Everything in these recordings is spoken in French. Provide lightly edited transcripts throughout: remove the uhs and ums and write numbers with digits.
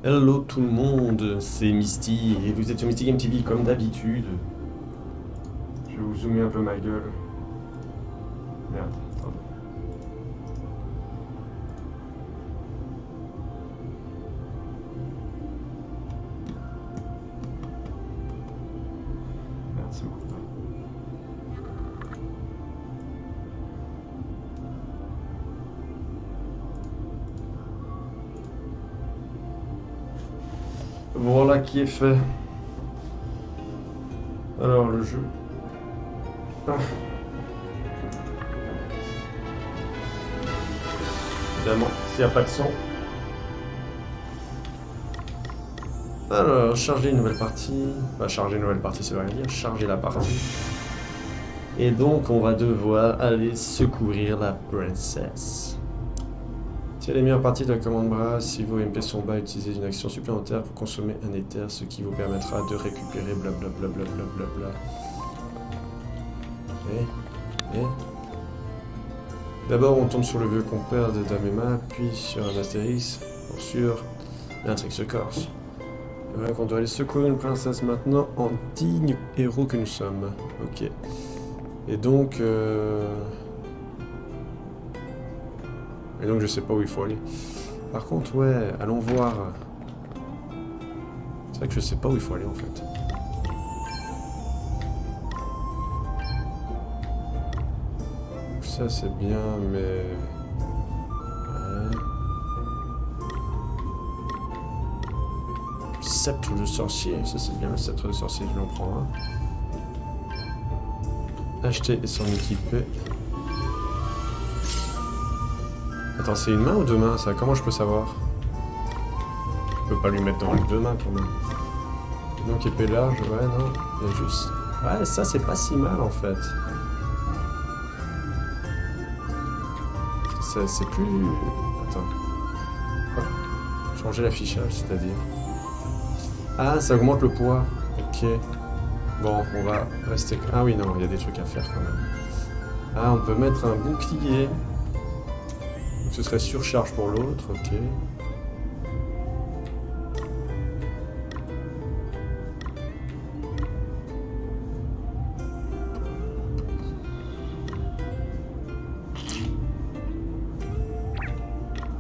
Hello tout le monde, c'est Misty et vous êtes sur Misty Game TV comme d'habitude. Je vais vous zoomer un peu ma gueule. Merde, attendez. Merde, c'est bon. Voilà qui est fait. Alors le jeu. Ah. Évidemment, s'il n'y a pas de son. Alors, charger une nouvelle partie. Enfin, charger une nouvelle partie, ça veut rien dire. Charger la partie. Et donc, on va devoir aller secourir la princesse. Si elle est meilleure partie de la commande bras, si vos MP sont bas, utilisez une action supplémentaire pour consommer un éther, ce qui vous permettra de récupérer blablabla. Et... D'abord, on tombe sur le vieux compère de Damema, puis sur un astérisque, pour sûr, et un trick se corse. C'est vrai qu'on doit aller secourir une princesse maintenant en digne héros que nous sommes. Ok. Et donc je sais pas où il faut aller. Par contre, ouais, allons voir. C'est vrai que je sais pas où il faut aller en fait. Ça c'est bien, mais... Ouais. Sceptre de sorcier, ça c'est bien le sceptre de sorcier, je l'en prends un. Acheter et s'en équiper. Attends, c'est une main ou deux mains ça? Comment je peux savoir? Je peux pas lui mettre dans les deux mains quand même. Donc épée large, ouais, non. Il y a juste... Ouais, ça c'est pas si mal en fait. C'est plus... Attends. Oh. Changer l'affichage, c'est-à-dire... Ah, ça augmente le poids. Ok. Bon, on va rester... Ah oui, non, il y a des trucs à faire quand même. Ah, on peut mettre un bouclier. Donc ce serait surcharge pour l'autre, ok.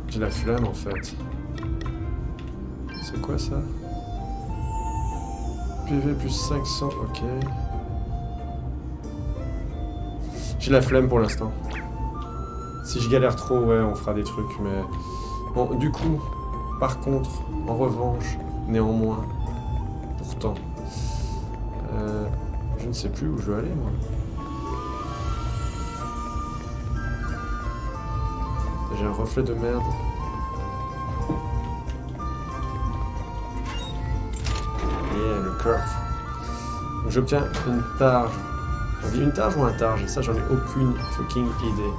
J'ai la flamme en fait. C'est quoi ça? PV plus 500, ok. J'ai la flemme pour l'instant. Si je galère trop, ouais, on fera des trucs, mais... Bon, du coup, par contre, en revanche, néanmoins, pourtant, je ne sais plus où je veux aller, moi. J'ai un reflet de merde. Yeah, le curve. Donc j'obtiens une targe. On dit une targe ou un targe? Ça, j'en ai aucune fucking idée.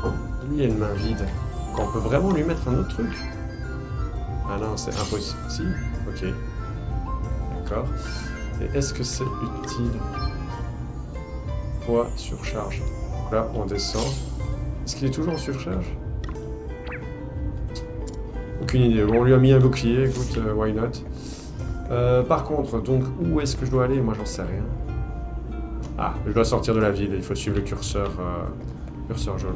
Oh, lui, il a une main vide. On peut vraiment lui mettre un autre truc? Ah non, c'est impossible. Si? Ok. D'accord. Et est-ce que c'est utile? Poids, surcharge. Donc là, on descend. Est-ce qu'il est toujours en surcharge? Aucune idée. Bon, on lui a mis un bouclier, écoute, why not? Par contre, donc, où est-ce que je dois aller? Moi, j'en sais rien. Ah, je dois sortir de la ville. Il faut suivre le curseur jaune.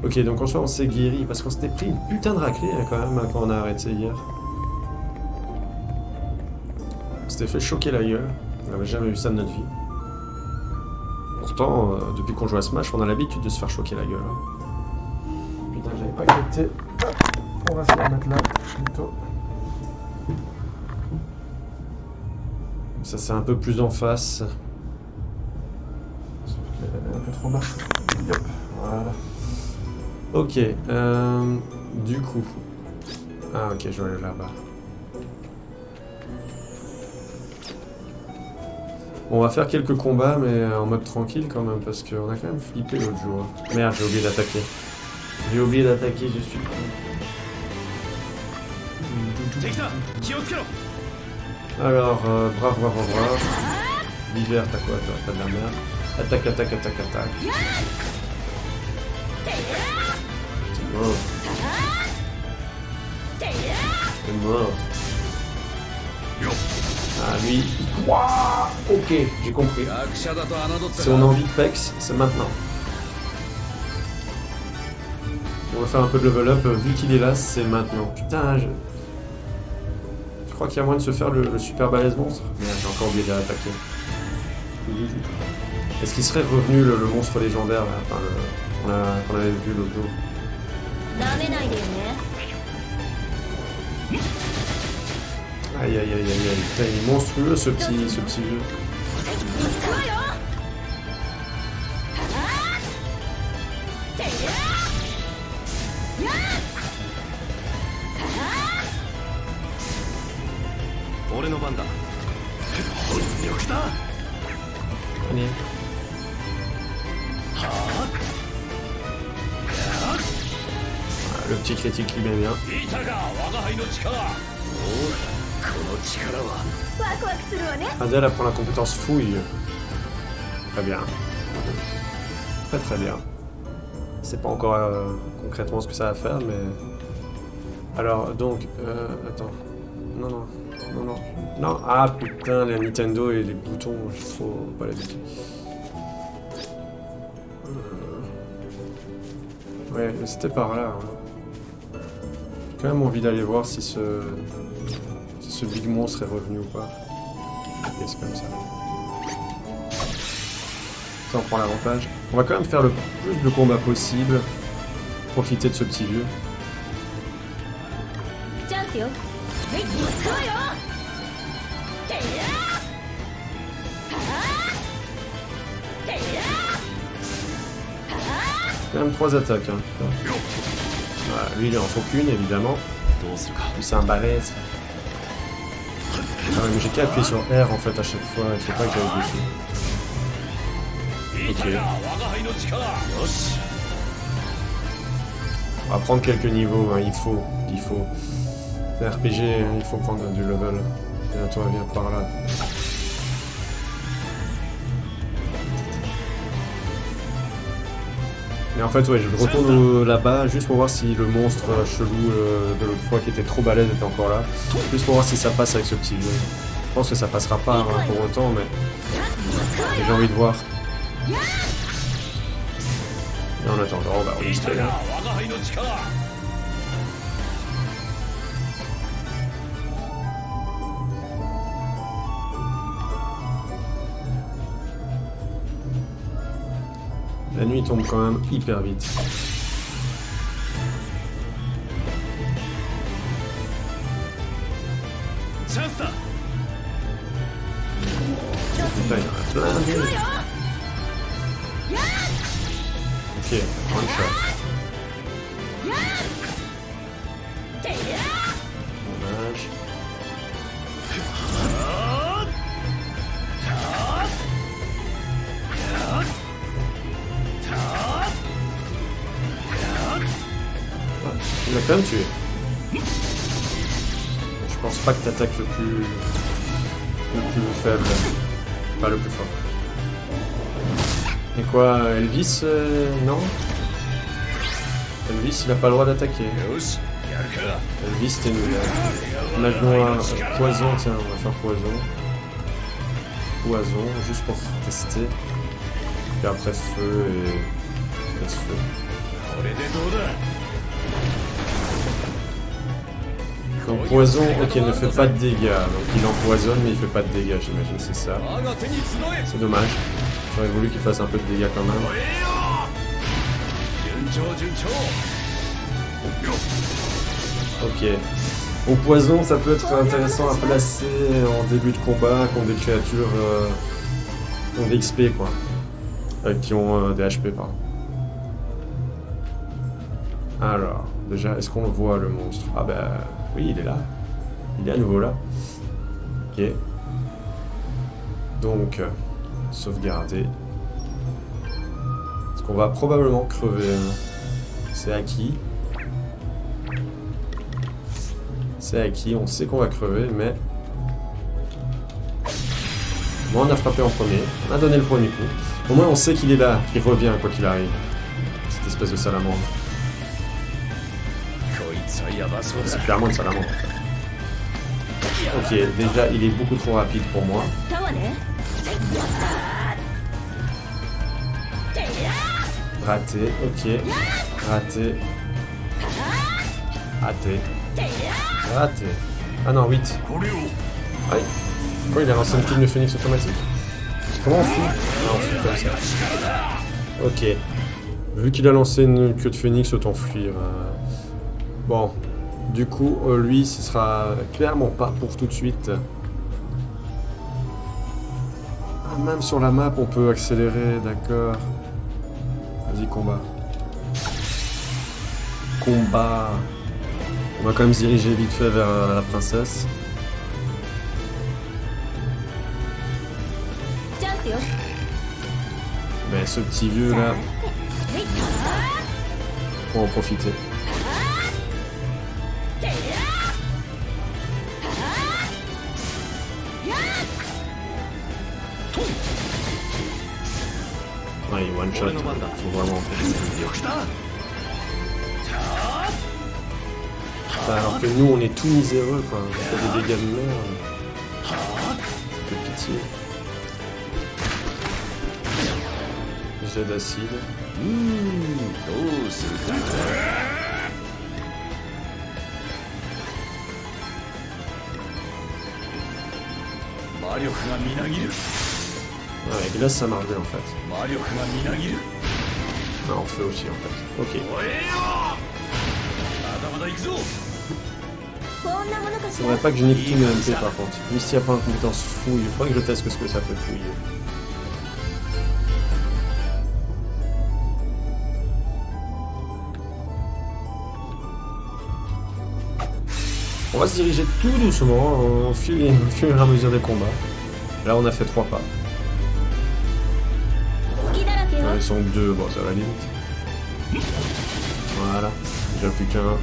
Ok, donc en soi, on s'est guéri parce qu'on s'était pris une putain de raclée hein, quand même quand on a arrêté hier. On s'était fait choquer la gueule. On n'avait jamais vu ça de notre vie. Pourtant, depuis qu'on joue à Smash, on a l'habitude de se faire choquer la gueule. Hein. Putain, j'avais pas capté. On va se la mettre là, plutôt. Ça, c'est un peu plus en face. Un peu trop bas. Yep, voilà. Ok, du coup... Ah ok, je vais aller là-bas. Bon, on va faire quelques combats, mais en mode tranquille quand même, parce qu'on a quand même flippé l'autre jour. Merde, j'ai oublié d'attaquer. J'ai oublié d'attaquer, je suis con. Alors, brave. L'hiver, t'as quoi? T'as de la merde. Attaque. Oh. C'est mort. Ah, lui. Wouah. Ok, j'ai compris. Si on a envie de Pex, c'est maintenant. On va faire un peu de level up. Vu qu'il est là, c'est maintenant. Putain, je crois qu'il y a moyen de se faire le super balèze monstre. Merde, j'ai encore oublié d'attaquer. Est-ce qu'il serait revenu le monstre légendaire là, enfin, qu'on avait vu l'autre jour? Aïe aïe aïe aïe aïe, putain, il est monstrueux ce petit vieux. Allez. Le petit critique lui met bien. Adèle apprend la compétence fouille. Très bien. Très très bien. C'est pas encore concrètement ce que ça va faire, mais... Alors, donc... attends. Non, non. Non, non. Non. Ah, putain, la Nintendo et les boutons, il faut pas l'habitude. Ouais, mais c'était par là. Hein. J'ai quand même envie d'aller voir si ce Big Monstre est revenu ou pas. Ok, c'est comme ça. Ça, on prend l'avantage. On va quand même faire le plus de combats possible. Profiter de ce petit vieux. Quand même 3 attaques. Hein. Voilà, lui, il en faut qu'une, évidemment. Lui, c'est un balèze. Ah ouais, mais j'ai qu'à appuyer sur R en fait à chaque fois, il faut pas que j'aille dessus. Ok. On va prendre quelques niveaux, hein. il faut. Le RPG, il faut prendre du level. Et toi, viens par là. Mais en fait, ouais, je retourne là-bas juste pour voir si le monstre chelou de l'autre fois qui était trop balèze était encore là. Juste pour voir si ça passe avec ce petit jeu. Je pense que ça passera pas hein, pour autant, mais j'ai envie de voir. Et en attendant, bah, on y se là. La nuit tombe quand même hyper vite. Putain, il y en a plein de... Ok, one shot. Dommage. Il l'a quand même tué. Je pense pas que t'attaques le plus faible. Pas le plus fort. Et quoi, Elvis non. Elvis, il a pas le droit d'attaquer. Elvis, t'es nul. Maintenant, poison, tiens, on va faire poison. Poison, juste pour tester. Puis après, feu et... laisse feu. Donc poison, ok, ne fait pas de dégâts. Donc il empoisonne, mais il fait pas de dégâts, j'imagine, c'est ça. C'est dommage. J'aurais voulu qu'il fasse un peu de dégâts quand même. Ok. Au poison, ça peut être intéressant à placer en début de combat contre des créatures qui ont des XP, quoi. Qui ont des HP, pardon. Alors, déjà, est-ce qu'on le voit, le monstre? Ah bah, oui, il est là. Il est à nouveau là. Ok. Donc, sauvegarder. Parce qu'on va probablement crever. C'est acquis. C'est acquis, on sait qu'on va crever, mais... Bon, on a frappé en premier. On a donné le premier coup. Au moins, on sait qu'il est là, qu'il revient quoi qu'il arrive. Cette espèce de salamandre. C'est clairement une salamandre. Ok, déjà il est beaucoup trop rapide pour moi. Raté, ok. Raté. Raté. Raté. Ah non, 8. Aïe. Pourquoi il a lancé une plume de phoenix automatique? Comment on fuit? Ah, on fuit comme ça. Ok. Vu qu'il a lancé une queue de phoenix, autant fuir. Bon. Du coup, lui, ce sera clairement pas pour tout de suite. Ah, même sur la map, on peut accélérer, d'accord. Vas-y, combat. Combat. On va quand même se diriger vite fait vers la princesse. Mais ce petit vieux là, faut en profiter. Ouais, il one shot, faut vraiment en profiter. Alors que nous on est tout miséreux quoi, on fait des dégâts de merde. Ça fait pitié. Jet d'acide. Ouais, glace ça marche bien en fait. Non, en feu aussi en fait. Ok. Faudrait pas que je nique tout le MP par contre. Misty a pas une compétence fouille. Il faudrait que je teste ce que ça fait fouiller. On va se diriger tout doucement au fur et à mesure des combats. Là on a fait 3 pas. Ils sont 2, bon ça va limite. Voilà, déjà plus qu'un.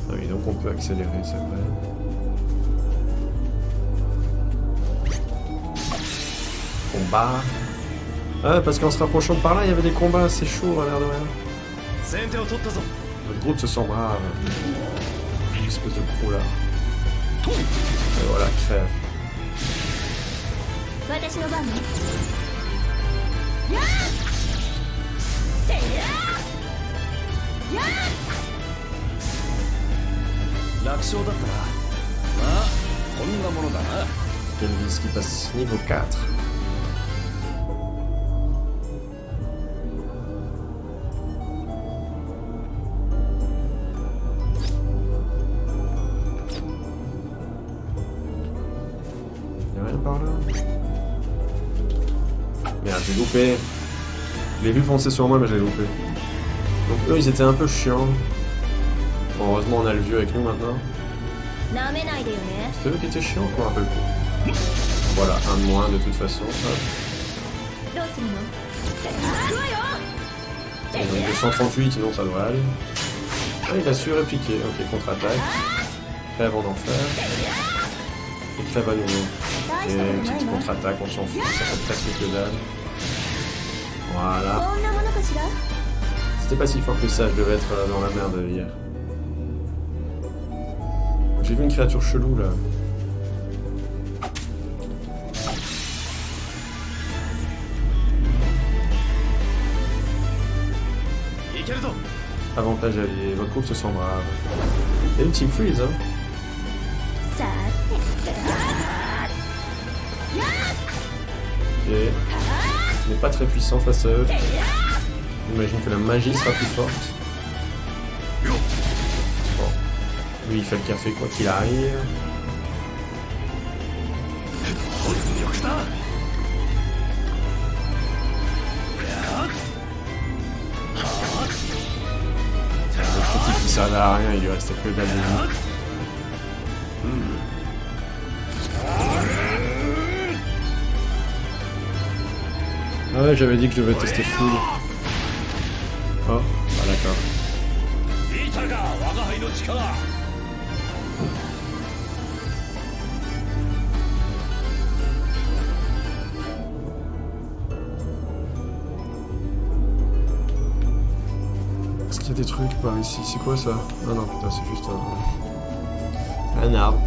Ah oui, donc on peut accélérer, c'est vrai. Combat. Ah, parce qu'en se rapprochant de par là, il y avait des combats assez chauds à l'air de rien. Notre groupe se sent brave. Une espèce de gros là. Et voilà, crève. Kelvis qui passe niveau 4. Y'a rien par là? Merde, j'ai loupé. Je l'ai vu foncer sur moi, mais j'ai loupé. Donc eux, ils étaient un peu chiants. Bon, heureusement, on a le vieux avec nous maintenant. C'était eux qui étaient chiants, quoi, un peu le coup. Voilà, un de moins de toute façon. Hop. Et donc 238, sinon ça devrait aller. Ah, il a su répliquer. Ok, contre-attaque. Crève en enfer. Et crève à nouveau. Et une petite contre-attaque, on s'en fout, ça fait presque que dalle. Voilà. C'était pas si fort que ça, je devais être dans la merde hier. J'ai vu une créature chelou là. Avantage allié, votre groupe se sent brave. Et une team freeze, hein. Ok. On n'est pas très puissant face à eux. J'imagine que la magie sera plus forte. Bon. Lui il fait le café quoi qu'il arrive. Le petit qui servait à rien, il lui restait que dalle de vie. Ah ouais, j'avais dit que je devais tester full. Oh, ah d'accord. Est-ce qu'il y a des trucs par ici? C'est quoi ça? Ah non, putain, c'est juste un arbre.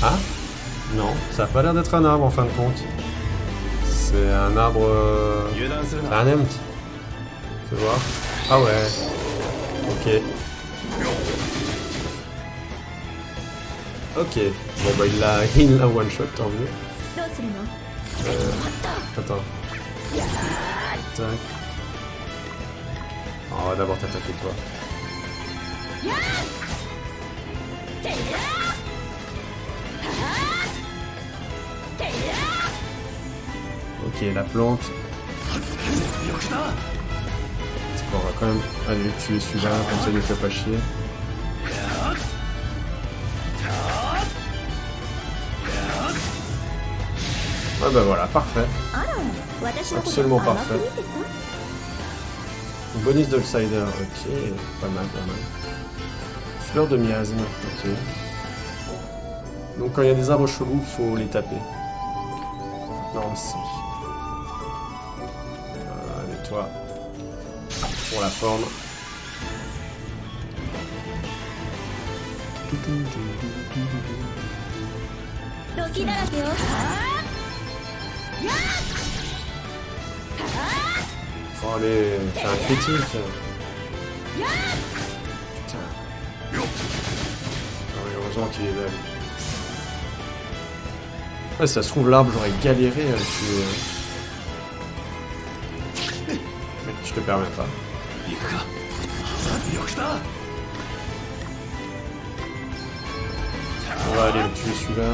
Ah? Non, ça a pas l'air d'être un arbre en fin de compte. C'est un arbre... C'est un empt. Tu vois? Ah ouais. Ok. Ok. Bon bah il l'a one shot, tant mieux. Attends. Tac. On va d'abord t'attaquer toi. Ok, la plante. On va quand même aller tuer celui-là, comme ça il ne fait pas chier. Ouais bah voilà, parfait. Absolument parfait. Bonus d'Outsider, ok. Pas mal, pas mal. Fleur de miasme, ok. Donc quand il y a des arbres chelous, il faut les taper. Non, si. Allez, toi. Pour la forme. Oh, allez, c'est un critique. Putain. Heureusement qu'il est là. Ouais, ça se trouve, l'arbre, j'aurais galéré à le tuer. Mais je te permets pas. On va aller le tuer celui-là.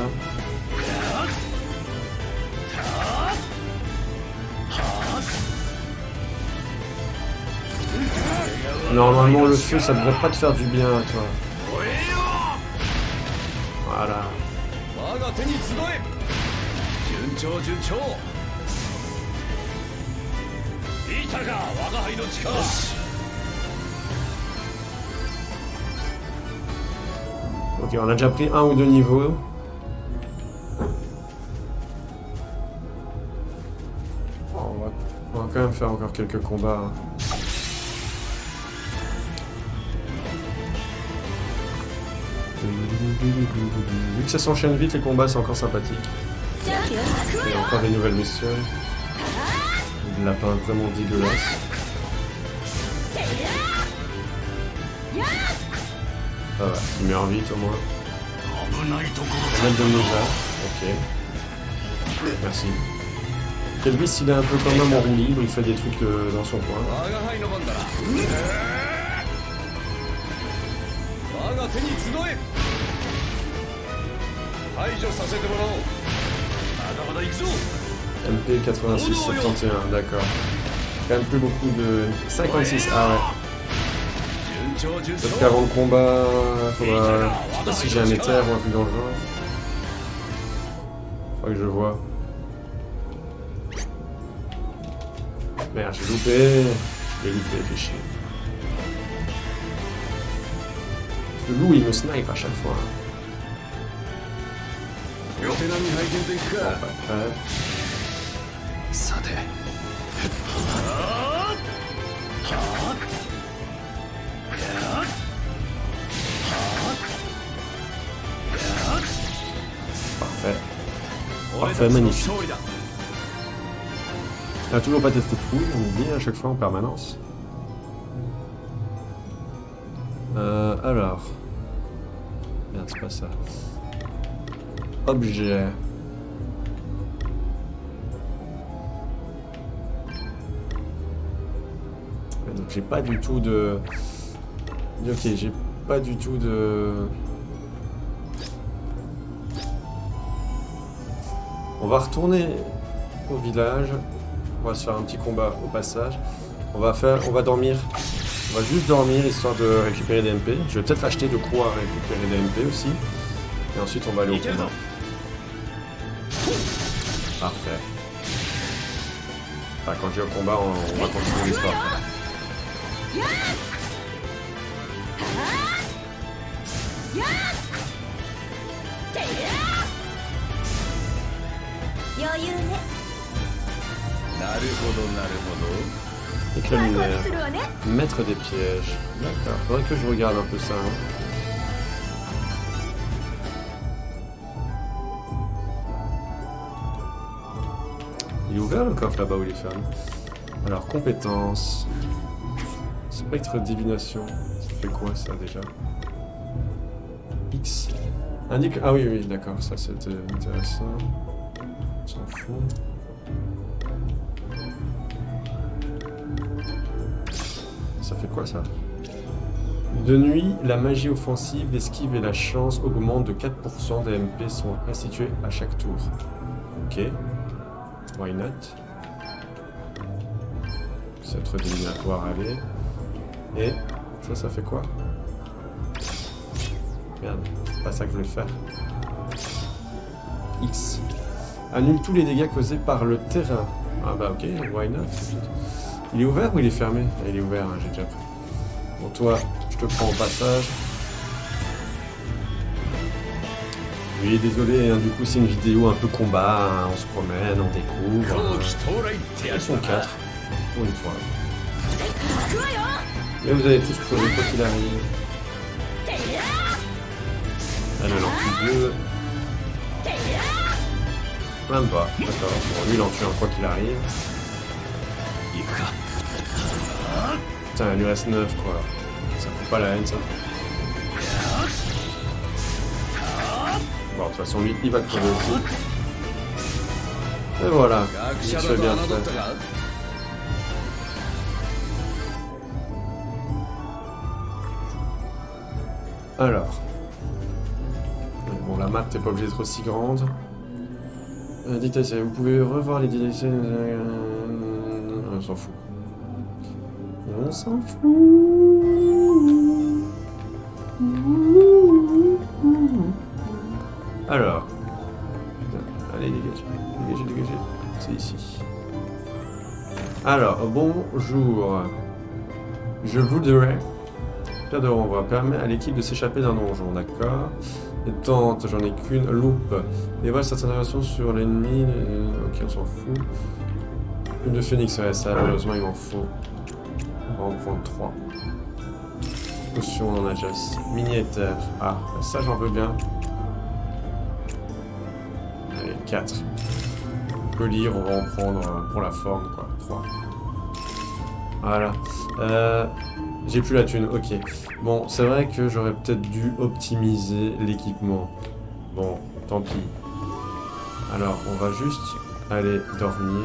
Normalement le feu ça devrait pas te faire du bien à toi. Voilà. Ok, on a déjà pris 1 ou 2 niveaux. On va quand même faire encore quelques combats. Hein. Vu que ça s'enchaîne vite, les combats, c'est encore sympathique. Et encore des nouvelles missions. Des lapins vraiment dégueulasses. Ah ouais, il meurt vite au moins. Mettre de Noza. Ok. Merci. Kelvis, il est un peu comme un roue libre, il fait des trucs dans son coin. MP 86 71, d'accord. Quand même plus beaucoup de 56. Ah ouais. Peut-être qu'avant le combat, faudra. Je sais pas si j'ai un éther ou un truc dans le genre. Faudra que je vois. Merde, j'ai loupé. J'ai loupé, fait chier. Le loup il me snipe à chaque fois. Bon, parfait. Parfait. Parfait, magnifique. Il a toujours pas testé de fouille, on oublie à chaque fois en permanence. Alors. Merde, c'est pas ça. Objet. Donc j'ai pas du tout de... Ok, j'ai pas du tout de... On va retourner au village. On va se faire un petit combat au passage. On va dormir. On va juste dormir histoire de récupérer des MP. Je vais peut-être acheter de quoi récupérer des MP aussi. Et ensuite on va aller au combat. Parfait. Enfin, quand je vais au combat, on va continuer l'histoire. Éclat lunaire. Maître des pièges. D'accord, faudrait que je regarde un peu ça. Hein. Il est ouvert le coffre là-bas ou il est fermé? Alors, compétences. Spectre divination. Ça fait quoi ça déjà? X. Indique. Ah oui, oui, d'accord, ça c'était intéressant. On s'en fout. Ça fait quoi ça? De nuit, la magie offensive, l'esquive et la chance augmentent de 4%. Des MP sont restitués à chaque tour. Ok. Why not? C'est très éliminatoire, allez. Et ça fait quoi? Merde, c'est pas ça que je voulais faire. X. Annule tous les dégâts causés par le terrain. Ah bah ok, why not? Il est ouvert ou il est fermé? Ah, il est ouvert, hein, j'ai déjà pris. Bon, toi, je te prends au passage. Oui, désolé, hein, du coup, c'est une vidéo un peu combat. Hein, on se promène, on découvre. Ils sont 4, pour une fois. Mais vous allez tous crever quoi qu'il arrive. Elle en tue 2. Même pas, d'accord. Bon, lui, il en tue un quoi qu'il arrive. Putain, il lui reste 9 quoi. Ça fout pas la haine ça. Bon, de toute façon, lui, il va crever aussi. Et voilà, il se fait bien fait. Alors. Bon, la map, t'es pas obligé d'être aussi grande. Dictation, vous pouvez revoir les dictations. On s'en fout. On s'en fout. Alors. Allez, dégagez. Dégagez, dégagez. C'est ici. Alors, bonjour. Je voudrais. Pierre de renvoi permet à l'équipe de s'échapper d'un donjon, d'accord. Les tentes, j'en ai qu'une. Loupe. Et voilà certaines informations sur l'ennemi. Ok, on s'en fout. Une de phoenix, ouais, ça, malheureusement, il m'en faut. On va en prendre 3. Potion, on en a déjà. Mini-éther. Ah, ça, j'en veux bien. Allez, 4. Collier, on va en prendre pour la forme, quoi. 3. Voilà. J'ai plus la thune, ok. Bon, c'est vrai que j'aurais peut-être dû optimiser l'équipement. Bon, tant pis. Alors, on va juste aller dormir.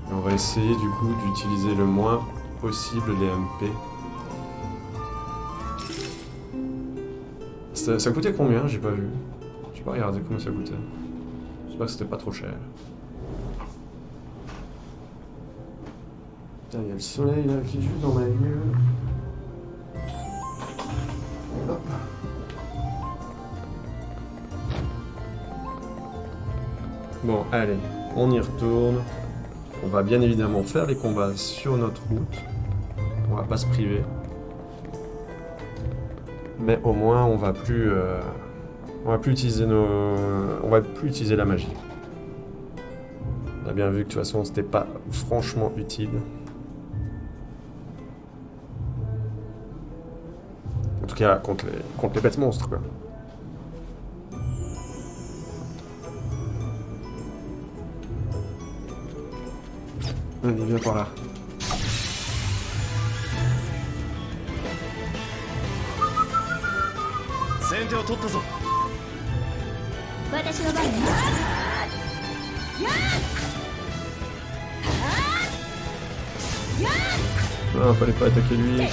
Et on va essayer du coup d'utiliser le moins possible les MP. Ça coûtait combien? J'ai pas vu. J'ai pas regardé combien ça coûtait. J'espère que c'était pas trop cher. Putain, il y a le soleil là qui est juste dans ma gueule. Hop. Bon, allez, on y retourne. On va bien évidemment faire les combats sur notre route. On va pas se priver. Mais au moins, on va plus utiliser on va plus utiliser la magie. On a bien vu que de toute façon, c'était pas franchement utile. En tout cas, contre les bêtes monstres, quoi. Allez, viens par là. Ah, fallait pas attaquer lui.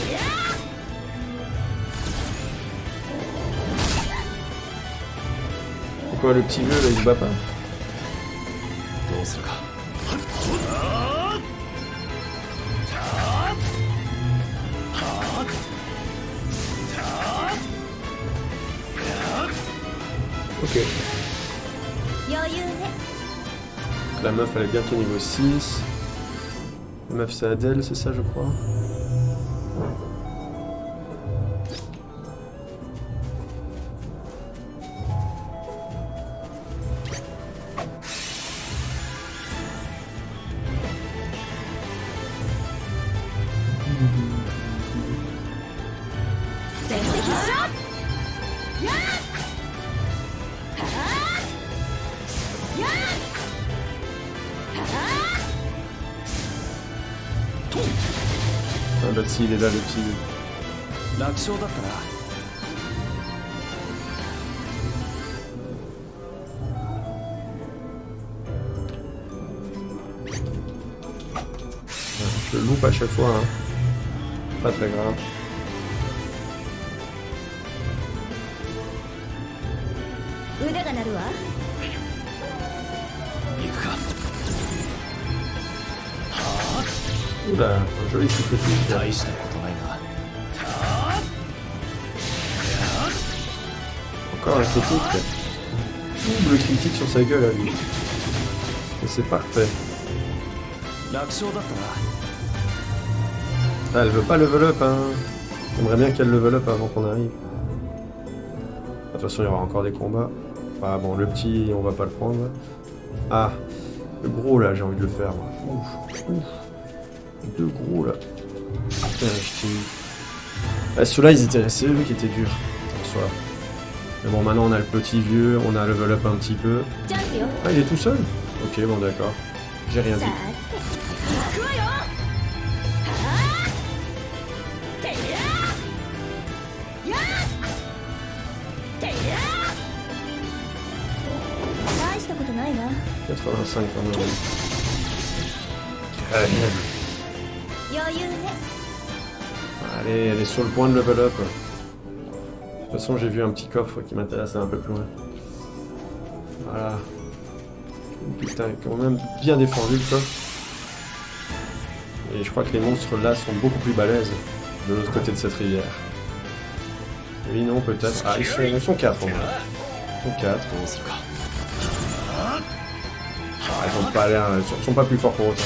Pourquoi le petit vieux là il se bat pas? Ok. La meuf elle est bientôt niveau 6. La meuf c'est Adèle, c'est ça je crois. Ah bah si, il est là le petit. 楽勝だったな。Je le loupe à chaque fois, hein. Pas très grave. 腕が鳴るわ。行くか。 Oula, un joli coup de pied. 大したことないな。 Encore un critique. Double critique sur sa gueule à lui. Et c'est parfait. 楽勝だったな。 Ah, elle veut pas level up, hein. J'aimerais bien qu'elle level up avant qu'on arrive. De toute façon, il y aura encore des combats. Ah bon, le petit, on va pas le prendre. Ah, le gros là, j'ai envie de le faire. Moi. Ouf, ouf. Deux gros là. Putain, ceux-là, ils étaient. C'est eux qui étaient durs. En soi. Mais bon, maintenant on a le petit vieux, on a level up un petit peu. チャンスよ。 Ah, il est tout seul? Ok, bon, d'accord. J'ai rien さ dit. あ、行くわよ。はあ。てや。や。てや。大したことないわ。 85 quand même. Allez, 余裕ね。 allez, elle est sur le point de level up. De toute façon, j'ai vu un petit coffre qui m'intéressait un peu plus loin. Voilà. Putain, quand même bien défendu le coffre. Et je crois que les monstres là sont beaucoup plus balèzes de l'autre côté de cette rivière. Oui, non, peut-être. Ah, ils sont 4 au moins. Ils sont 4. どうするか。 Ah, ils ont pas l'air. Ils sont pas plus forts pour autant.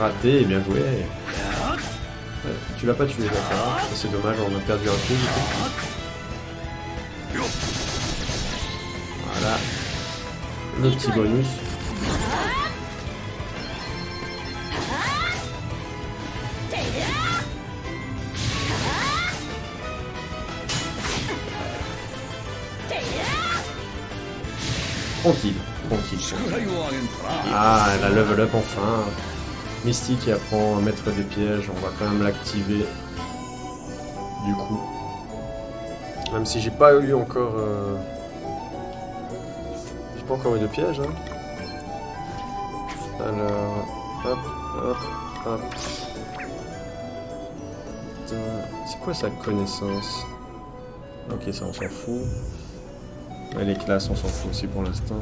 Raté, bien joué. Ouais, tu l'as pas tué, d'accord. Ça, c'est dommage, on a perdu un coup. Du coup. Voilà. Le petit bonus. Tranquille, tranquille. 祝杯をあげんとな。 Ah, elle a level up enfin. Misty qui apprend à mettre des pièges, on va quand même l'activer. Du coup. Même si j'ai pas eu encore... J'ai pas encore eu de piège, hein. Alors... Hop, hop, hop. Putain, c'est quoi sa connaissance? Ok, ça on s'en fout. Ouais, les classes on s'en fout aussi pour l'instant.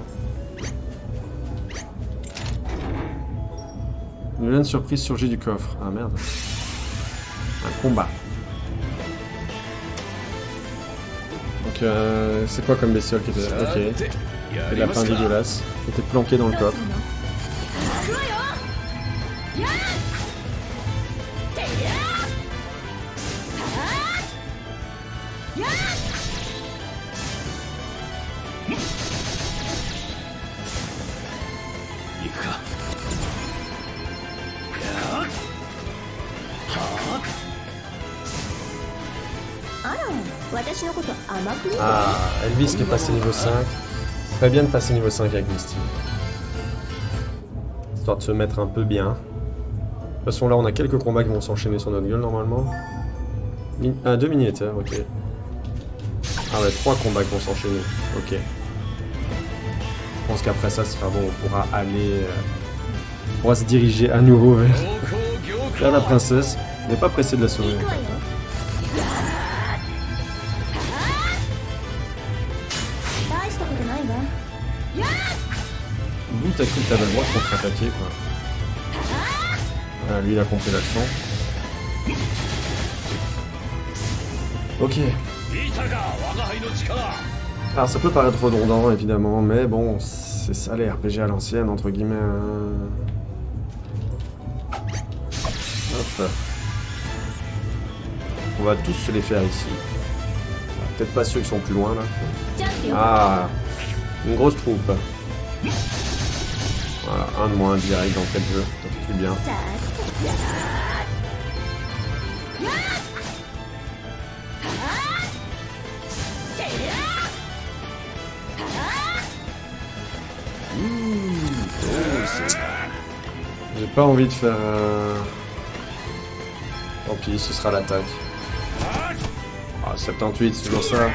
Une vilaine surprise surgit du coffre. Ah merde. Un combat. Donc c'est quoi comme bestiole qui était là? Ok. C'est de la fin dégueulasse. Qui était planqué dans le coffre. 行くわよ。や。てや。はあ。や。 行くか。 あら、私のこと甘く見るわ。 Ah, Elvis qui est passé niveau 5. Très bien de passer niveau 5 avec Misty. Histoire de se mettre un peu bien. De toute façon là on a quelques combats qui vont s'enchaîner sur notre gueule normalement. Ah, 2 mini-éthers, ok. Ah ouais, 3 combats qui vont s'enchaîner. Ok. Je pense qu'après ça, ce sera bon, on pourra aller... on pourra se diriger à nouveau vers la princesse. On n'est pas pressé de la sauver. 行くわよ。大したことないわ。や。 D'où t'as cru que t'avais le droit de contre-attaquer, quoi. Ah, lui, il a compris l'action. Ok. 見たか、我が輩の力。 Alors, ça peut paraître redondant, évidemment, mais bon, c'est ça les RPG à l'ancienne, entre guillemets. Hop. On va tous se les faire ici. Peut-être pas ceux qui sont plus loin là. チャンスよ Ah, une grosse troupe. Voilà, un de moins direct dans quel jeu. Ça fait du bien. さあやーやーはーてやーは J'ai pas envie de faire. Tant pis, ce sera l'attaque. Ah, 78, c'est toujours ça.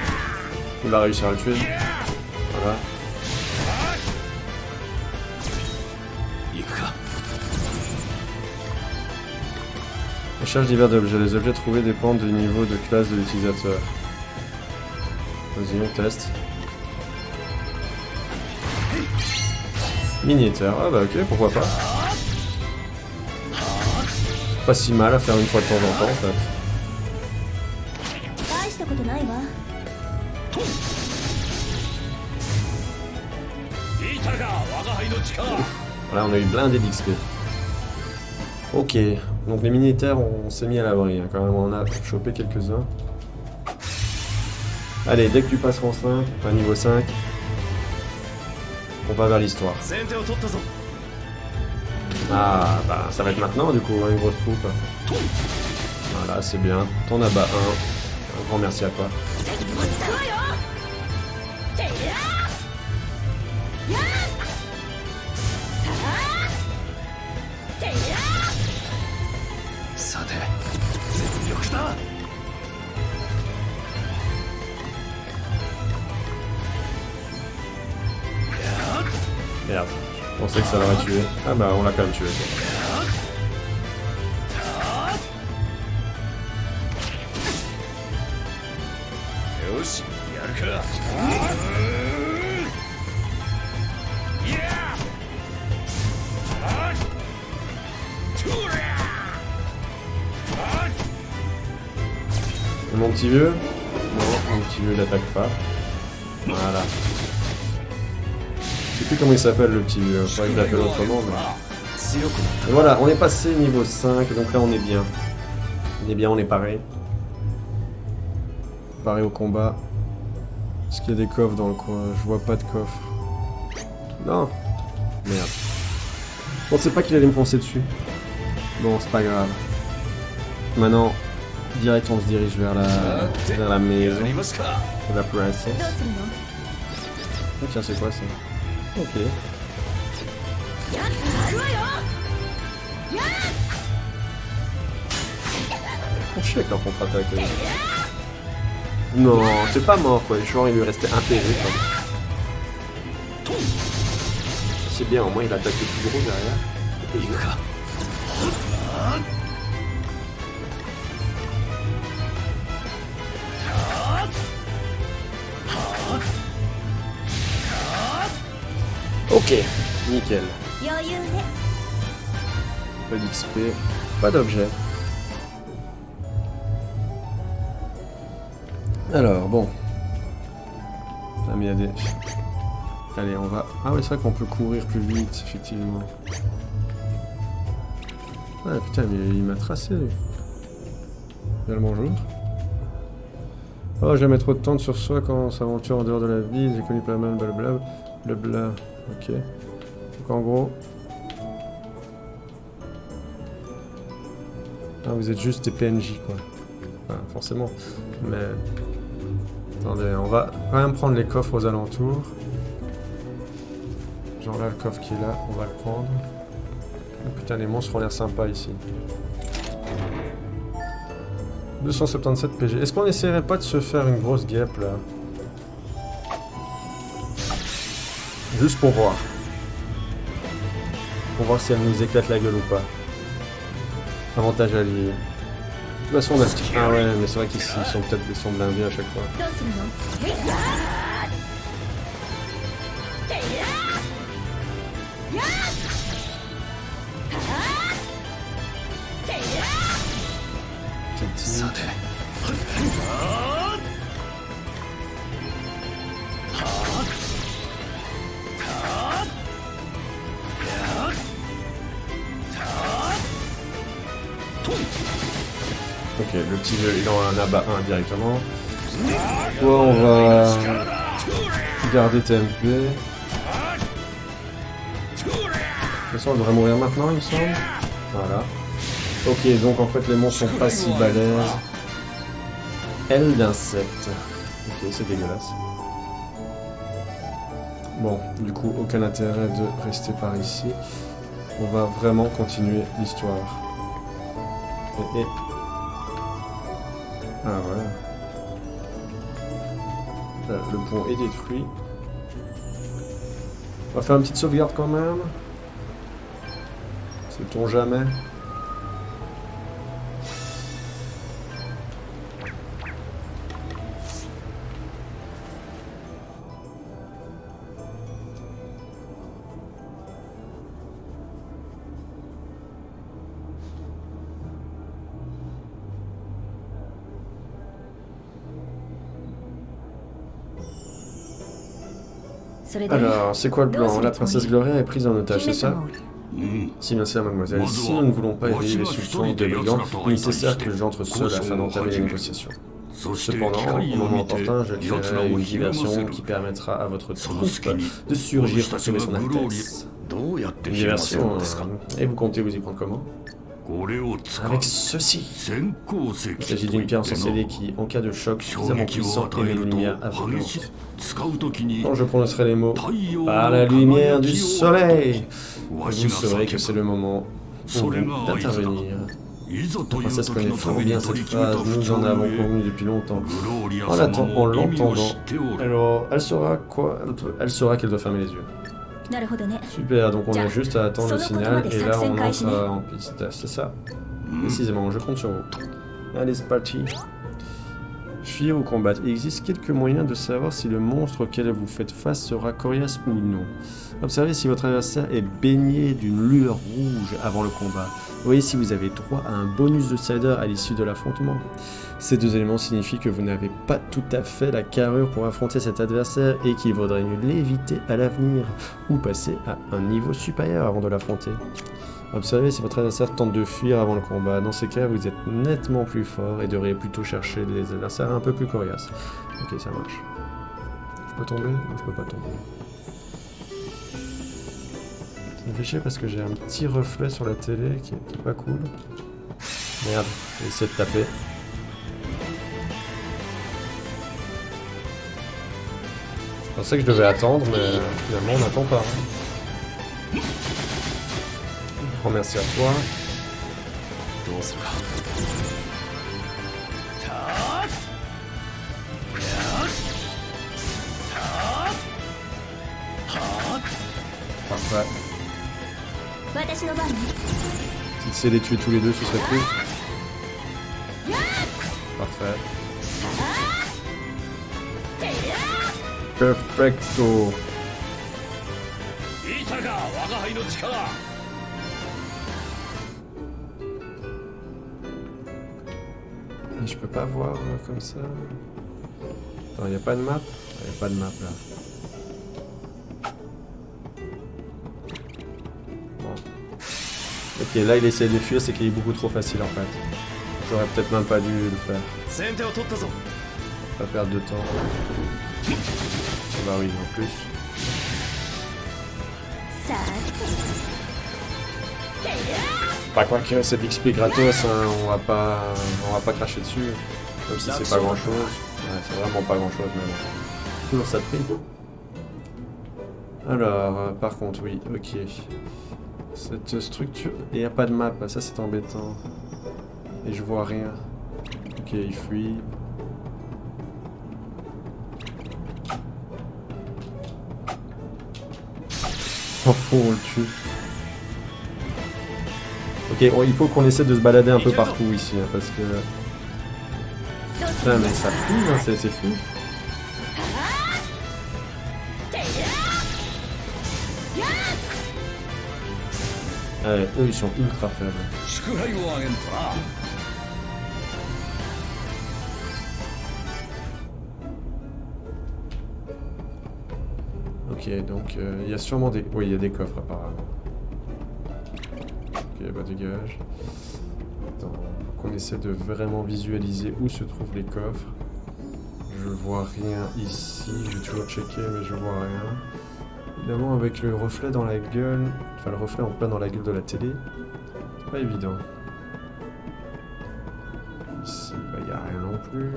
Il va réussir à le tuer. Voilà. 行くか Recherche divers objets. Les objets trouvés dépendent du niveau de classe de l'utilisateur. Vas-y, on teste. Miniature. Ah bah ok, pourquoi pas. Pas si mal à faire une fois de temps en temps en fait. 大したことないわ いたか我が輩の力 Voilà, on a eu blindé d'XP. Ok, donc les militaires, on s'est mis à l'abri hein, quand même, on en a chopé quelques-uns. Allez, dès que tu passes en 5, enfin niveau 5, on va vers l'histoire. 先手を取ったぞ Ah, bah ça va être maintenant du coup, hein, une grosse troupe. Voilà, c'est bien. Ton abat 1. Un grand merci à toi. 行くわよてやーやーはーてやさて全力だ Merde, je pensais que ça l'aurait tué. Ah bah on l'a quand même tué. よしやるかいやあとりゃ Mon petit vieux? Non, mon petit vieux n'attaque pas. Voilà. Je sais plus comment il s'appelle le petit vieux, faudrait que je l'appelle autrement. Mais... 強くなっ Et voilà, on est passé niveau 5, donc là on est bien. On est bien, on est paré. Paré au combat. Est-ce qu'il y a des coffres dans le coin? Je vois pas de coffre. Non. Merde. On sait pas qu'il allait me foncer dessus. Bon, c'est pas grave. Maintenant, direct on se dirige vers la た maison やりますか de la princesse. どうするの Ah tiens, c'est quoi ça? Ok. やるわよやOn chie avec leur contre-attaque. Non, c'est pas mort quoi, genre il lui restait un PV quoi. C'est bien, au moins il attaque le plus gros derrière. 行くか Ok, nickel. 余裕ね Pas d'XP, pas d'objet. Alors, bon. Ah mais il y a des... Allez, on va... Ah oui, c'est vrai qu'on peut courir plus vite, effectivement. Ah putain, mais il m'a tracé, lui. Bien le bonjour. Oh, jamais trop de temps sur soi quand on s'aventure en dehors de la ville, j'ai connu pas mal, blablabla. Blabla, ok. Donc en gros... Ah, vous êtes juste des PNJ, quoi. Enfin, forcément. Mais... Attendez, on va quand même prendre les coffres aux alentours. Genre là, le coffre qui est là, on va le prendre. Oh, putain, les monstres ont l'air sympas ici. 277 PG. Est-ce qu'on essaierait pas de se faire une grosse guêpe, là? Juste pour voir. Pour voir si elle nous éclate la gueule ou pas. Avantage allié. De toute façon, on a... Ah ouais, mais c'est vrai qu'ils sont peut-être blindés à chaque fois. どうするのやーてややはーてや Petite さて Ok, Ok, le petit jeu, il en abat un directement. Toi, on va garder TMP. De toute façon, elle devrait mourir maintenant, il me semble. Voilà. Ok, donc en fait, les monstres sont pas si balèzes. Aile d'insecte. Ok, c'est dégueulasse. Bon, du coup, aucun intérêt de rester par ici. On va vraiment continuer l'histoire. Et... Ah voilà. Là, le pont est détruit. On va faire une petite sauvegarde quand même. Sait-on jamais? Alors, c'est quoi le plan? La princesse Gloria est prise en otage, c'est ça? Si bien sûr, mademoiselle, si nous ne voulons pas éveiller les soupçons des brigands, il est nécessaire que j'entre seul afin d'entamer les négociations. Cependant, au moment opportun, je créerai une diversion qui permettra à votre troupe de surgir pour sauver son Altesse. Une diversion, et vous comptez vous y prendre comment? Avec ceci. Il s'agit d'une pierre ensorcelée qui, en cas de choc suffisamment puissant, émet une lumière aveuglante. Quand je prononcerai les mots « Par la lumière du soleil », vous saurez que c'est le moment pour vous d'intervenir. La princesse connaît fort bien cette phrase, nous en avons convenu depuis longtemps. En l'entendant, alors elle saura quoi? Elle saura qu'elle doit fermer les yeux. Super, donc on a juste à attendre le signal et là on entre en piste, c'est ça? Précisément, je compte sur vous. Allez, c'est parti. Fuir ou combattre. Il existe quelques moyens de savoir si le monstre auquel vous faites face sera coriace ou non. Observez si votre adversaire est baigné d'une lueur rouge avant le combat. Voyez si vous avez droit à un bonus de cider à l'issue de l'affrontement. Ces deux éléments signifient que vous n'avez pas tout à fait la carrure pour affronter cet adversaire et qu'il vaudrait mieux l'éviter à l'avenir ou passer à un niveau supérieur avant de l'affronter. Observez si votre adversaire tente de fuir avant le combat. Dans ces cas, vous êtes nettement plus fort et devriez plutôt chercher des adversaires un peu plus coriaces. Ok, ça marche. Je peux tomber? Non, je peux pas tomber. Ça me fait chier parce que j'ai un petit reflet sur la télé qui est pas cool. Merde, j'ai essayé de taper. Je pensais que je devais attendre, mais finalement on n'attend pas. Hein. Grand merci à toi. Parfait. Si tu sais les tuer tous les deux, ce serait cool. Parfait. Perfecto. Je peux pas voir comme ça. Attends, y a pas de map? Y a pas de map là. Bon. Ok, là il essaie de fuir, c'est qu'il est beaucoup trop facile en fait. J'aurais peut-être même pas dû le faire. Pas perdre de temps. Bah oui, en plus. Pas quoi que c'est Bixby gratos, hein, on va pas cracher dessus. Même si c'est pas grand chose. Ouais, c'est vraiment pas grand chose, mais bon. Toujours ça de prix. Alors, par contre, oui, ok. Cette structure. Il n'y a pas de map, ça c'est embêtant. Et je vois rien. Ok, il fuit. Oh, on le tue. Ok, il faut qu'on essaie de se balader un peu partout ici, hein, parce que... Putain, mais ça fuit, hein, c'est fou. Ouais, eux, ils sont ultra faibles. Ok, donc il y a sûrement des... Oui, il y a des coffres apparemment. Ok, bah dégage. Donc on essaie de vraiment visualiser où se trouvent les coffres. Je vois rien ici, je vais toujours checker mais je vois rien. Évidemment avec le reflet dans la gueule, enfin le reflet en plein dans la gueule de la télé, c'est pas évident. Ici, bah y a rien non plus.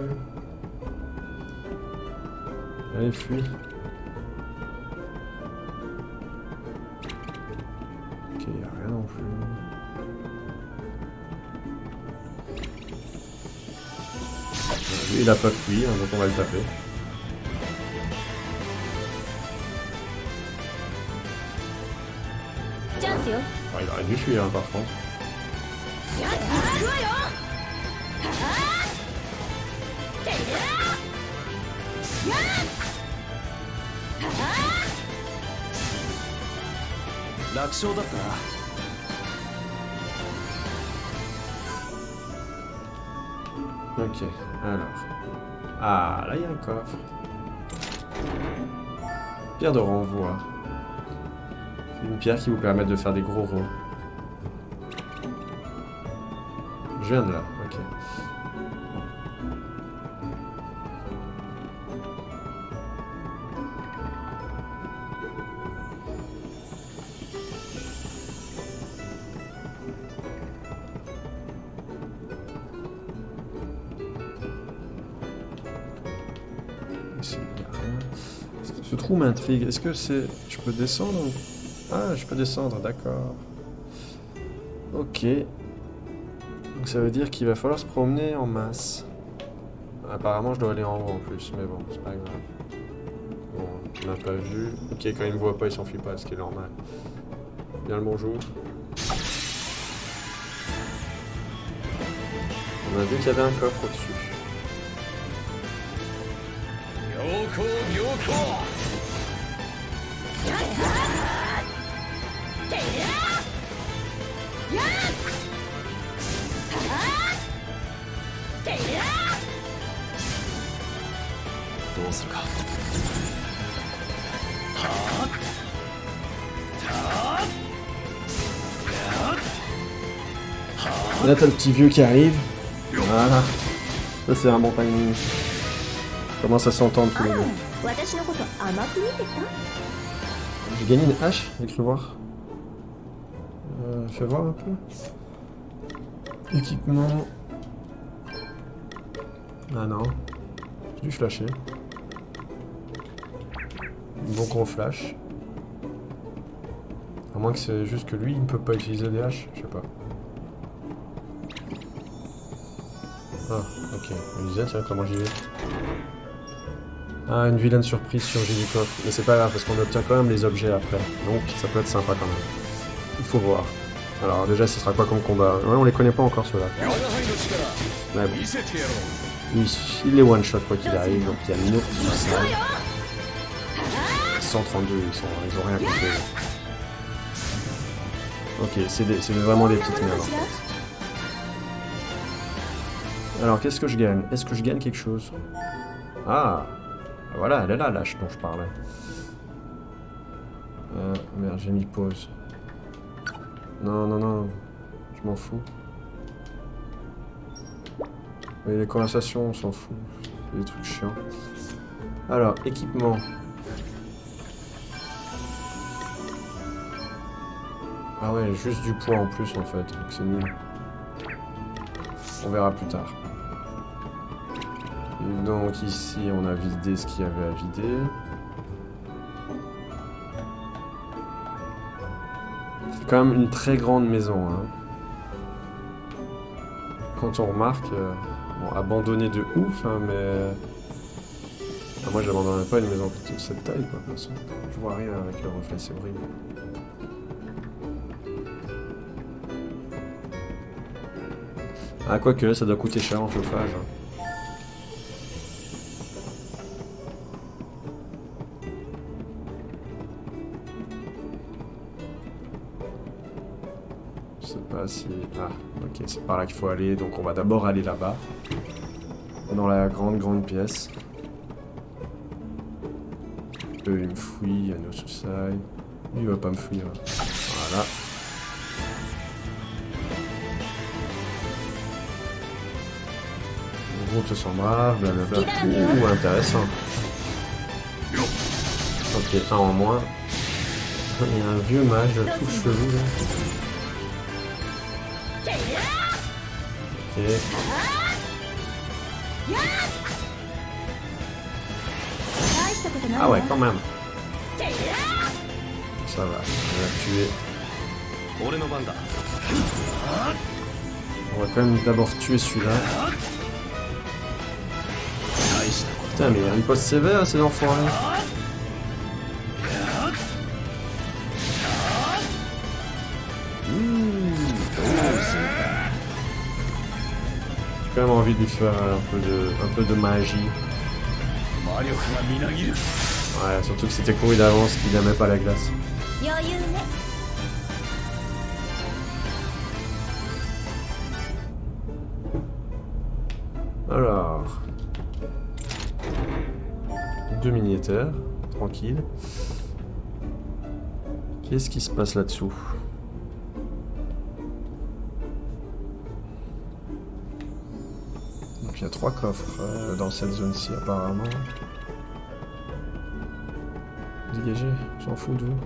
Allez, fuis. Ok, y a rien non plus. Lui, il a pas fui, hein, donc on va le taper. Ah, il aurait dû fuir, hein, par contre. Ok, alors. Ah, là il y a un coffre. Pierre de renvoi. Une pierre qui vous permet de faire des gros ronds. Je viens de là, ok. Ici, il y a rien. Ce trou m'intrigue. Est-ce que c'est... Je peux descendre ou... Ah, je peux descendre, d'accord. Ok. Donc ça veut dire qu'il va falloir se promener en masse. Apparemment, je dois aller en haut en plus, mais bon, c'est pas grave. Bon, tu m'as pas vu. Ok, quand il me voit pas, il s'enfuit pas, ce qui est normal. Bien le bonjour. On a vu qu'il y avait un coffre au-dessus. Yoko, Yoko. Là, t'as le petit vieux qui arrive. Voilà. Ça, c'est un bon timing. Comment ça s'entend tous les deux. J'ai gagné une hache, j'ai cru voir. Fais voir un peu. Équipement. Ah non. J'ai dû flasher. Donc on flash. À moins que c'est juste que lui, il ne peut pas utiliser des haches, je sais pas. Ah, ok. Je me disais, tiens, comment j'y vais? Ah, une vilaine surprise sur Judikov. Mais c'est pas grave, parce qu'on obtient quand même les objets après. Donc ça peut être sympa quand même. Il faut voir. Alors déjà, ce sera quoi comme combat? Ouais, on les connaît pas encore ceux-là. Ouais, bon. Il est one shot quoi qu'il arrive, donc il y a une autre sur ça. 132, ils ont rien compté. Ok, c'est vraiment des petites merdes en fait. Alors qu'est-ce que je gagne? Est-ce que je gagne quelque chose? Ah, voilà, elle est là, l'âche dont je parlais. Merde, j'ai mis pause. Non, non, non, je m'en fous. Mais les conversations, on s'en fout. C'est des trucs chiants. Alors, équipement. Ah ouais, juste du poids en plus en fait, donc c'est nul. On verra plus tard. Donc ici, on a vidé ce qu'il y avait à vider. C'est quand même une très grande maison. Hein. Quand on remarque, bon, abandonné de ouf, hein, mais... Ah, moi, j'abandonnerais pas une maison de cette taille, quoi. De toute façon. Je vois rien avec le reflet, c'est horrible. Ah, quoique, ça doit coûter cher en chauffage. Hein. Je sais pas si... Ah, ok, c'est par là qu'il faut aller. Donc on va d'abord aller là-bas. Dans la grande pièce. Eux, ils me fouillent, à nos sous-sailles. Lui, il va pas me fouiller. Voilà. groupe se sent brave, blablabla. Ouh, intéressant. Ok, un en moins. Il y a un vieux mage tout chelou là. Ok. Ah ouais, quand même. Ça va, on va tuer. 俺の番だ On va quand même d'abord tuer celui-là. 大したこ Putain, mais il y a une pause sévère ces enfoirés. J'ai quand même envie de lui faire un peu de magie. と魔力がみなぎる Ouais, surtout que c'était couru d'avance qu'il n'aimait pas la glace. 余裕ね Alors... 2 mini-éthers, tranquille. Qu'est-ce qui se passe là-dessous? Donc il y a 3 coffres dans cette zone-ci apparemment. Dégagez, on s'en fout de vous.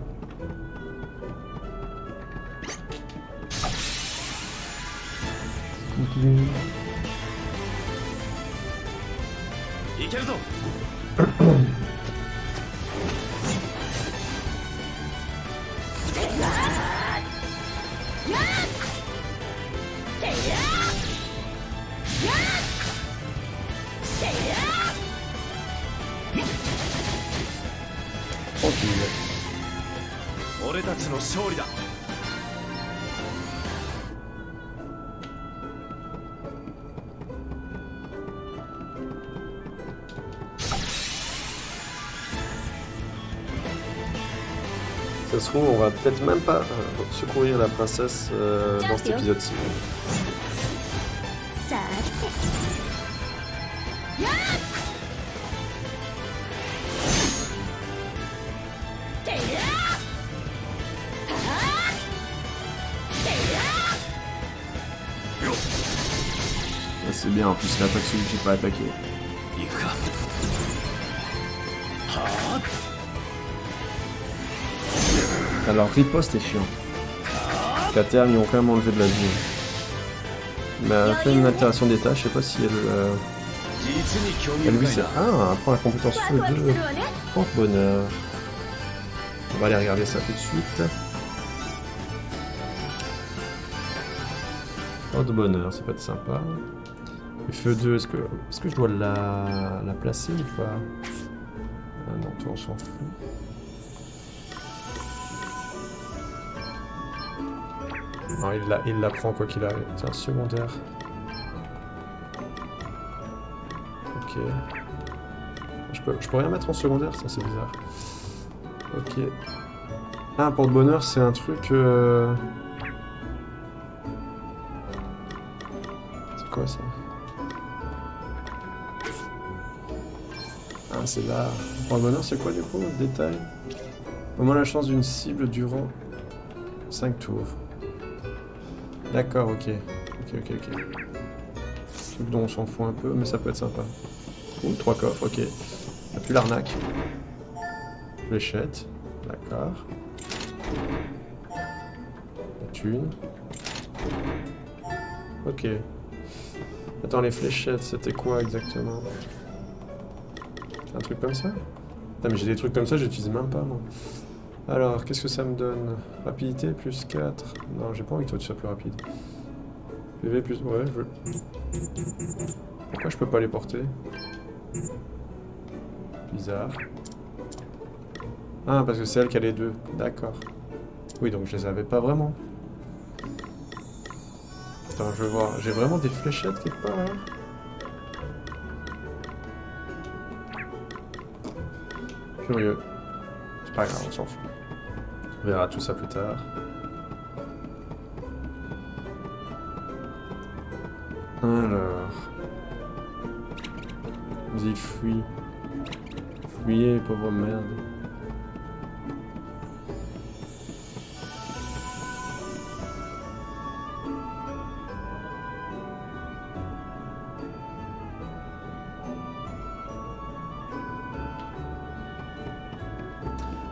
いけるぞ Tranquille. 俺たちの勝利だ Ça se trouve, on va peut-être même pas secourir la princesse dans cet épisode-ci. さてやってやっはってやっ Ah, c'est bien, en plus l'attaque celui qui peut attaquer. 行くかはあ Alors riposte est chiant. Qu'à terme ils ont quand même enlevé de la vie. Mais elle a fait une altération d'état, je sais pas si elle... 実に興味 elle lui 深い c'est... な Ah, elle prend la compétence ワ feu クワクす 2. るわね Porte-bonheur. On va aller regarder ça tout de suite. Porte-bonheur, ça peut être sympa. Et feu 2, est-ce que je dois la placer ou pas? Ah non, toi on s'en fout. Non, il la prend quoi qu'il arrive. C'est un secondaire. Ok. Je peux rien mettre en secondaire, ça c'est bizarre. Ok. Ah, porte-bonheur, c'est un truc... C'est quoi ça? Ah, c'est là. Porte-bonheur, c'est quoi du coup? Détail. Au moins la chance d'une cible durant 5 tours. D'accord, ok. Ok. Truc dont on s'en fout un peu, mais ça peut être sympa. Ouh, 3 coffres, ok. On a plus l'arnaque. Fléchette, d'accord. La thune. Ok. Attends, les fléchettes, c'était quoi exactement? Un truc comme ça? Putain, mais j'ai des trucs comme ça, j'utilise même pas, moi. Alors, qu'est-ce que ça me donne? Rapidité, plus 4. Non, j'ai pas envie que toi tu sois plus rapide. PV plus... Ouais, je veux... Pourquoi je peux pas les porter? Bizarre. Ah, parce que c'est elle qui a les deux. D'accord. Oui, donc je les avais pas vraiment. Attends, je veux voir. J'ai vraiment des fléchettes quelque part, là? Curieux. C'est pas grave, on s'en fout. On verra tout ça plus tard. Alors... Vas-y, fuis. Fuyez, pauvre merde.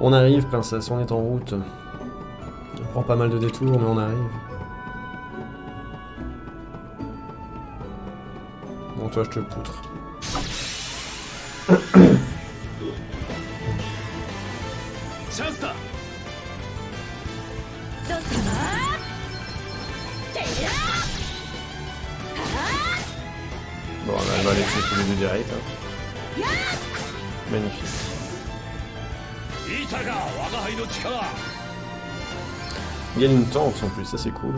On arrive, princesse, on est en route. On prend pas mal de détours, mais on arrive. Bon, toi, je te poutre. Bon, elle va les tuer tous les deux direct. Hein. Magnifique. Il y a une tente en plus, ça c'est cool.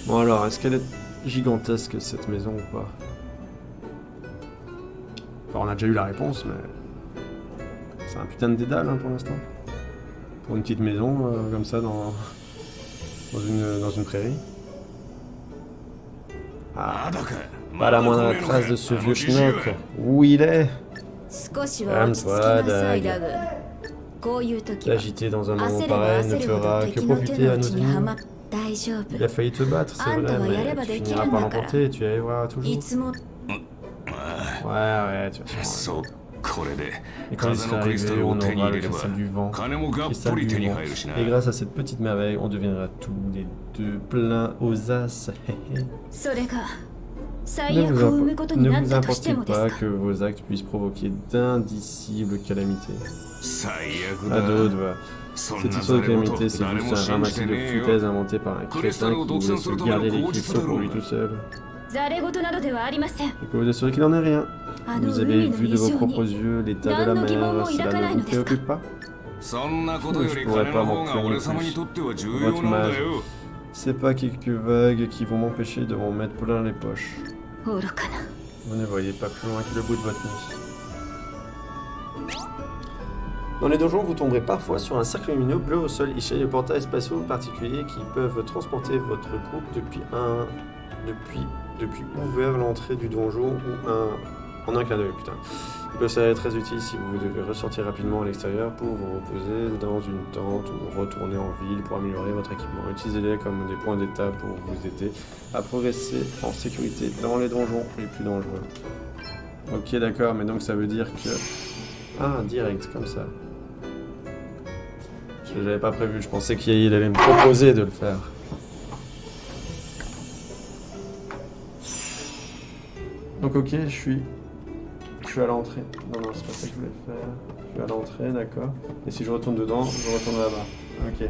Bon alors, est-ce qu'elle est gigantesque cette maison ou pas? Enfin, on a déjà eu la réponse, mais... C'est un putain de dédale hein, pour l'instant. Pour une petite maison comme ça dans une prairie. Ah, pas la moindre trace de ce vieux schnock. Où il est? Calme-toi, Dag. T'agiter dans un moment pareil ne fera que profiter à nos ennemis. Il a failli te battre, c'est vrai, mais tu finiras par l'emporter, tu y voir toujours. Ouais, tu vas sûrement. Et quand il sera arrivé, on aura le cristal du vent. Et grâce à cette petite merveille, on deviendra tous les deux pleins aux as. Ne vous importez pas que vos actes puissent provoquer d'indicibles calamités. À d'autres, cette histoire de calamité, c'est juste un ramassis de foutaises inventé par un crétin qui voulait se garder l'éclipse pour lui tout seul. Je peux vous assurer qu'il n'en est rien. Vous avez vu de vos propres yeux l'état de la mer, cela ne vous préoccupe pas? Je pourrais pas m'en plaindre plus. Votre mage, c'est pas quelques vagues qui vont m'empêcher de m'en mettre plein les poches. Vous ne voyez pas plus loin que le bout de votre nez. Dans les donjons, vous tomberez parfois sur un cercle lumineux bleu au sol issu de portails spatiaux particuliers qui peuvent transporter votre groupe depuis où vers l'entrée du donjon ou en un clin d'œil, putain. Ils peuvent s'avérer très utiles si vous devez ressortir rapidement à l'extérieur pour vous reposer dans une tente ou retourner en ville pour améliorer votre équipement. Utilisez-les comme des points d'étape pour vous aider à progresser en sécurité dans les donjons les plus dangereux. Ok, d'accord, mais donc ça veut dire que... Ah, direct, comme ça. Je l'avais pas prévu, je pensais qu'il allait me proposer de le faire. Donc ok, je suis à l'entrée. Non, c'est pas ça que je voulais faire. Je suis à l'entrée, d'accord. Et si je retourne dedans, je retourne là-bas. Ok.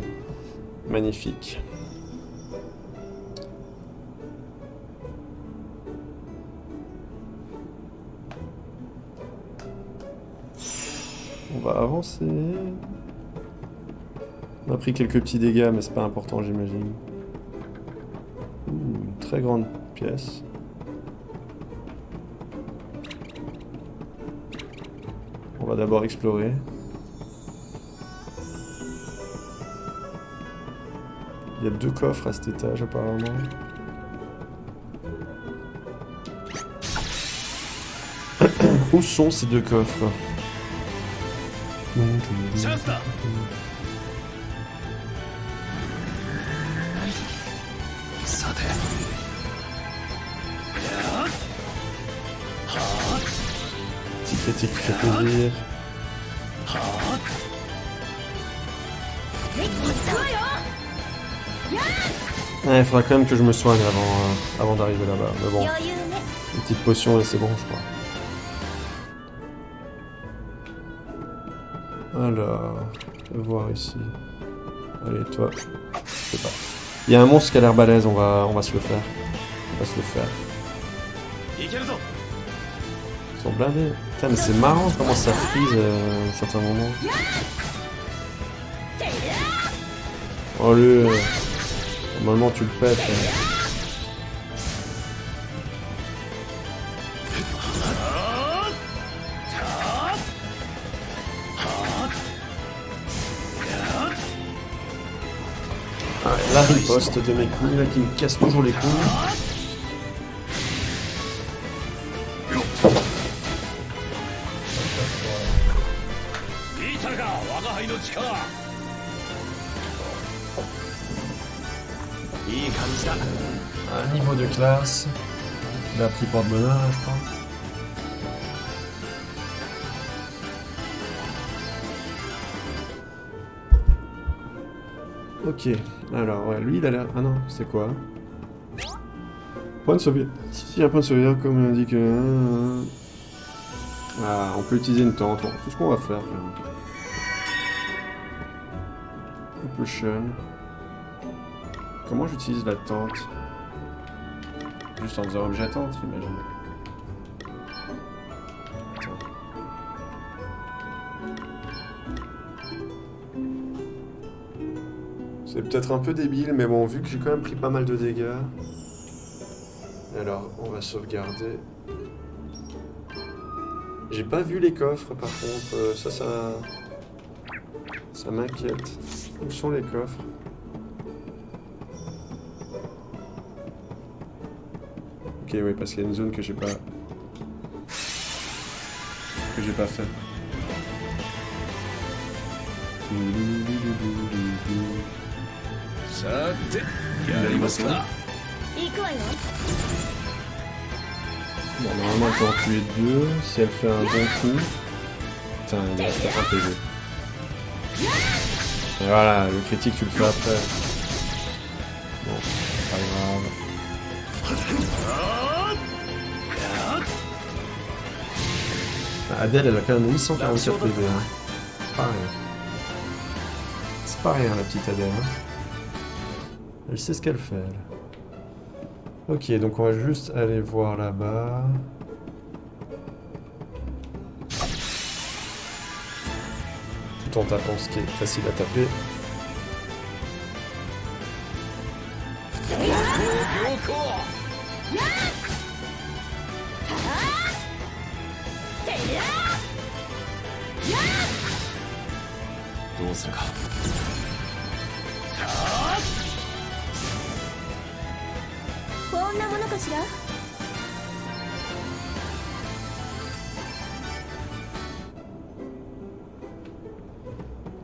Magnifique. On va avancer. On a pris quelques petits dégâts, mais c'est pas important, j'imagine. Une très grande pièce. On va d'abord explorer. Il y a 2 coffres à cet étage apparemment. Où sont ces 2 coffres? Petit critique qui fait plaisir. Il faudra quand même que je me soigne avant d'arriver là-bas. Mais bon, une petite potion et c'est bon, je crois. Alors, je vais voir ici. Allez, toi, je sais pas. Il y a un monstre qui a l'air balèze, on va se le faire. On va se le faire. Ils sont blindés. Putain, mais c'est marrant comment ça freeze à certains moments. Oh lui, normalement tu le pètes. Ah, la riposte de mes couilles là qui me casse toujours les couilles. Un niveau de classe. Il a pris porte-bonheur, je crois. Ok, alors ouais, lui il a l'air... Ah non, c'est quoi? Point de sauvegarde. Si un point de sauvegarde comme il indique... Ah, on peut utiliser une tente, bon, tout ce qu'on va faire. Potion. Comment j'utilise la tente? Juste en faisant objet tente, j'imagine. C'est peut-être un peu débile, mais bon, vu que j'ai quand même pris pas mal de dégâts... Alors, on va sauvegarder. J'ai pas vu les coffres, par contre. Ça m'inquiète. Où sont les coffres? Ok, oui, parce qu'il y a une zone que j'ai pas... fait.さてやりますか。行くわよ。 Bon, normalement, elle peut en tuer deux. Si elle fait un bon coup... Putain, il reste un PV. Et voilà, le critique, tu le fais après. Bon, c'est pas grave. Adèle, elle a quand même 844 PV. Hein. C'est pas rien. C'est pas rien, la petite Adèle. Hein. Elle sait ce qu'elle fait, elle. Ok, donc on va juste aller voir là-bas. Tout en tapant ce qui est facile à taper.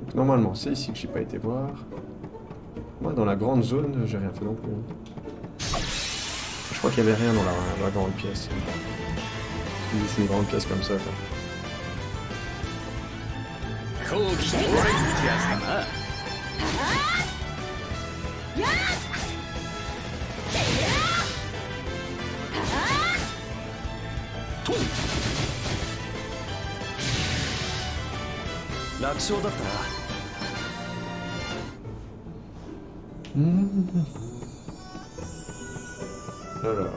Donc, normalement, c'est ici que j'ai pas été voir. Moi, dans la grande zone, j'ai rien fait non plus. Je crois qu'il y avait rien dans la grande pièce. C'est une grande pièce comme ça, quoi. Alors.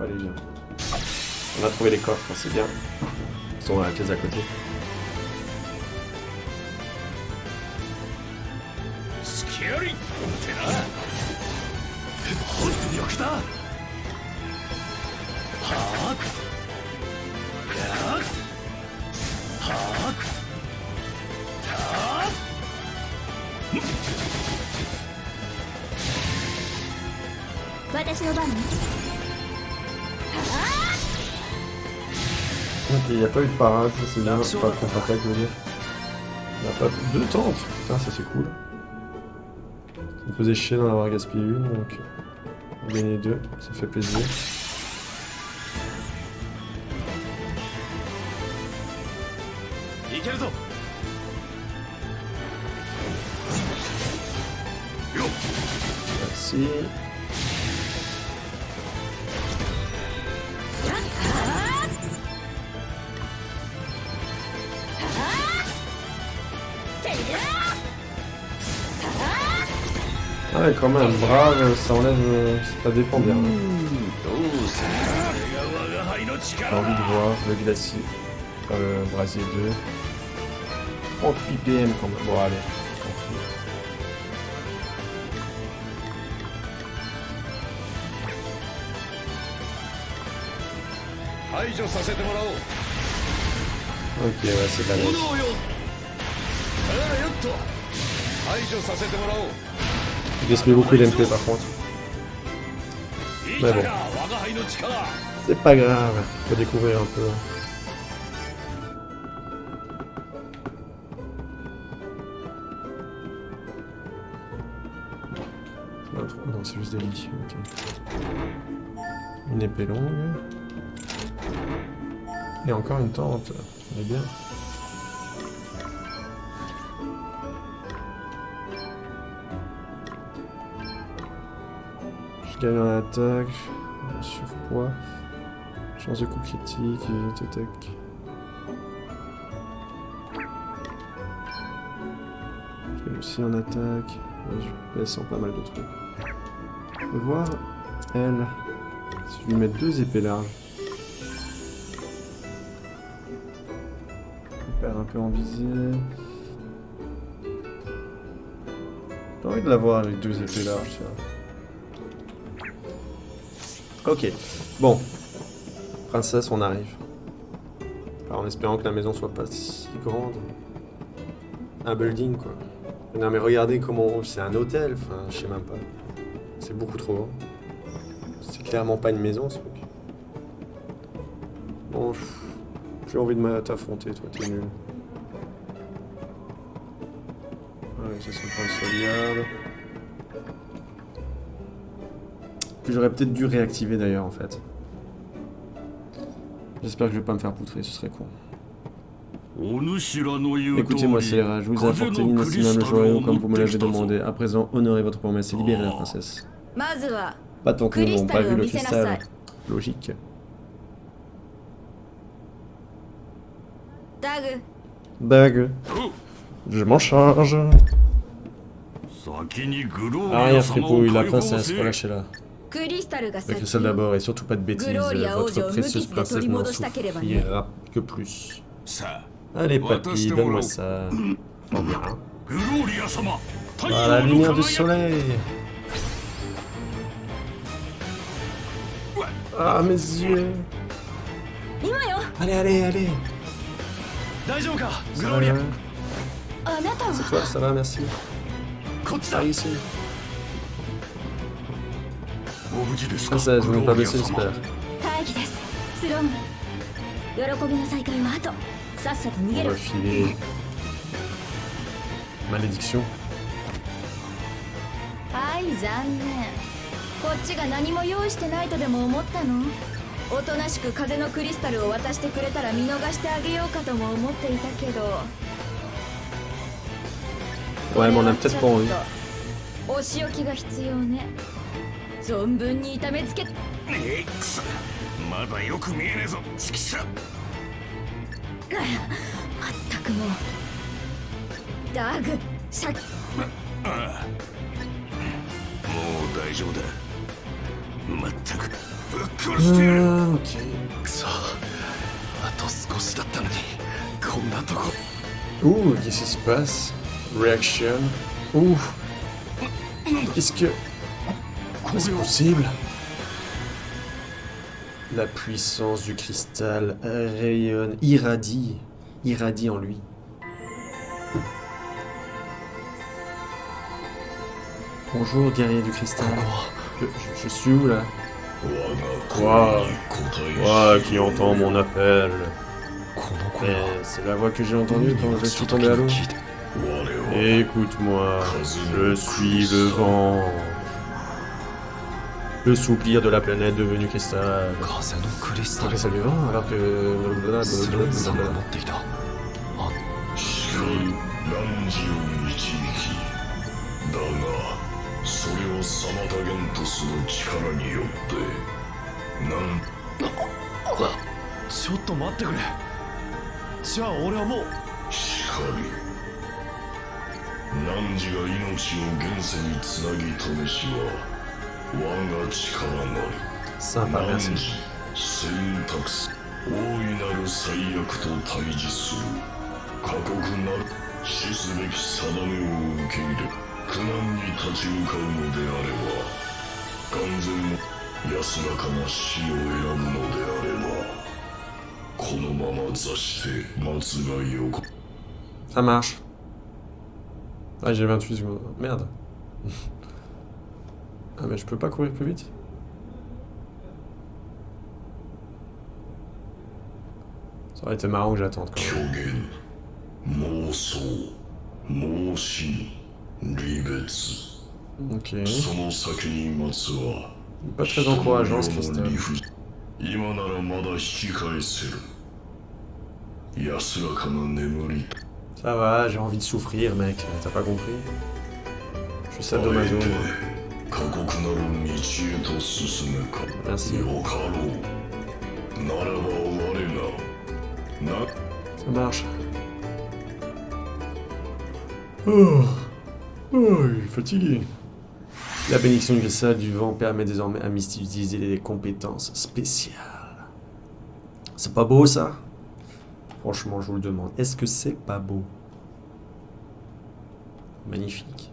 Allez, viens. On a trouvé les coffres, c'est bien. Ils sont dans la pièce à côté. Ok, il n'y a pas eu de parade, ça c'est bien, pas de contre-attaque, je veux dire. Il n'y a pas deux tentes, putain, ça c'est cool. Ça me faisait chier d'en avoir gaspillé une, donc on a gagné deux, ça fait plaisir. Merci. Ah ouais, quand même, brave, ça enlève... ça dépend bien. J'ai envie de voir le glacier, le brasier 2. 30 ppm quand même, bon allez, ok, ouais, c'est de la laisse. J'ai gaspillé beaucoup d'MP par contre. Mais bon. C'est pas grave, faut découvrir un peu. Non, c'est juste des lits, ok. Une épée longue. Et encore une tente, on est bien. Tu gagnes en attaque, surpoids, chance de coup critique, attaque. Je gagne aussi en attaque, je baisse en pas mal de trucs. On peut voir, elle, si je lui mets 2 épées larges. On perd un peu en visée. J'ai envie de l'avoir avec 2 épées larges, tiens. Ok, bon. Princesse, on arrive. Alors, en espérant que la maison soit pas si grande. Un building, quoi. Non, mais regardez comment... C'est un hôtel, enfin, je sais même pas. C'est beaucoup trop grand. C'est clairement pas une maison, ce truc. Bon, j'ai envie de t'affronter, toi, t'es nul. Ouais, ça c'est un point de sauvegarde. Que j'aurais peut-être dû réactiver d'ailleurs en fait. J'espère que je vais pas me faire poutrer, ce serait con. Écoutez-moi, scélérat, je vous ai apporté l'inestimable joyau comme vous me l'avez demandé. À présent, honorez votre promesse et libérez la princesse. まずは Pas tant qu'ils n'ont pas vu le クリスタルを見せなさい。 cristal. Logique. ダグ Bague. Je m'en charge. Arrière, fripouille, la princesse, relâchez-la. クリスタルが Le 先 cristal d'abord, et surtout pas de bêtises. Gloria Votre Ojo, précieuse Mukis de princesse n'en Torimodo Shitakereba. souffrira que plus. さ Allez, papy, donne-moi ça. Oh bien. Ah, la lumière du soleil. Ah, mes yeux. 今よ Allez, allez, allez. 大丈夫か Ça va, hein? あなたは C'est toi, ça va, merci. こっちだ Ah, ici. ご無事ですか Princesse, vous n'êtes pas グロリア blessé, 様 j'espère. 大義ですスローン喜びの再会は後さっさと逃げ On る va filer. Malédiction. はい残念こっちが何も用意してないとでも思ったのおとなしく風のクリスタルを渡してくれたら見逃してあげようかとも思っていたけど Ouais, mais on a peut-être pas envie. お仕置きが必要ね存分に痛めつけくそまだよく見えねえぞ指揮者まったくもうダグシャッああもう大丈夫だまったくぶっ殺してやる Ok. くそあと少しだったのにこんなとこ Ouh, qu'est-ce qui se passe? Reaction. Ouh. Est-ce que... C'est possible? La puissance du cristal rayonne, irradie en lui. Bonjour, guerrier du cristal. Je suis où là? Toi qui entends mon appel. C'est la voix que j'ai entendue quand je suis tombé à l'eau. Écoute-moi, je suis le vent. Le soupir de la planète devenue cristal. 風のクリスタ Ok, ル ça lui va alors que... スローンさんが持っていた汝を導きだがそれを妨げんとする力によってなんちょっと待ってくれじゃあ俺はもうしかり汝が命を現世につなぎ止めしは我が力なり Sympa, merci. 選択肢大いなる最悪と対峙する過酷なる死すべき定めを受け入れ苦難に立ち向かうのであれば完全も安らかな死を選ぶのであればこのまま座して待つがよこ Ça marche. Ah, j'ai 28 secondes. Merde. Ah, mais je peux pas courir plus vite? Ça aurait été marrant que j'attende quand 虚 même. 言妄想妄信離別 Ok. その先に待つは Pas très encourageant ce cristal. 今ならまだ引き返せる安らかな眠り Ça va, j'ai envie de souffrir, mec. T'as pas compris? Je suis sadomaso. 帰過酷なる道へと進むか。 Merci. よかろう。ならば我がな Ça marche. Oh. Oh, il est fatigué. La bénédiction du cristal du vent permet désormais à Misty d'utiliser des compétences spéciales. C'est pas beau ça? Franchement, je vous le demande. Est-ce que c'est pas beau? Magnifique.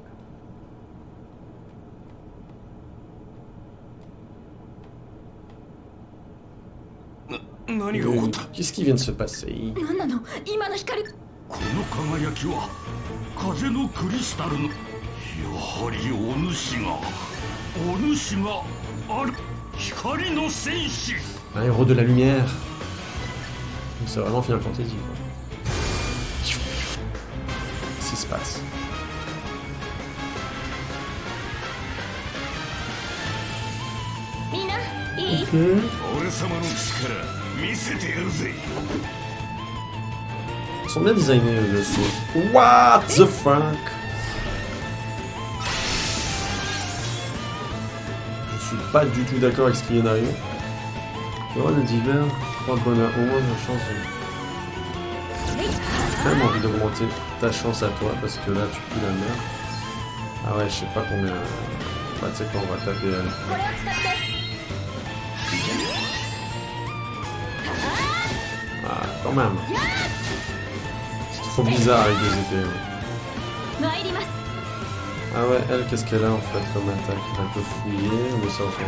Qu'est-ce qui vient de se passer? 何なの今の光。この輝きは風のクリスタルのやはりお主がある光の戦士。 Un héros de la lumière. C'est vraiment Final Fantasy. Quoi. Qu'est-ce qui se passe?みんな、いい？ 俺様の力見せてやるぜ。 Ils sont bien designés les deux. What the fuck? Je suis pas du tout d'accord avec ce qui vient d'arriver. Le d'hiver, 3 bonheur, au moins de chance. J'ai quand même envie d'augmenter ta chance à toi parce que là tu pues la merde. Ah ouais, je sais pas combien. Bah, tu sais quoi, on va taper elle. これを使って。 Ah, quand même. C'est trop bizarre avec deux épées. Ouais. 参ります。 Ah ouais, elle, qu'est-ce qu'elle a en fait comme attaque? Un peu fouillée, mais ça on s'en fout.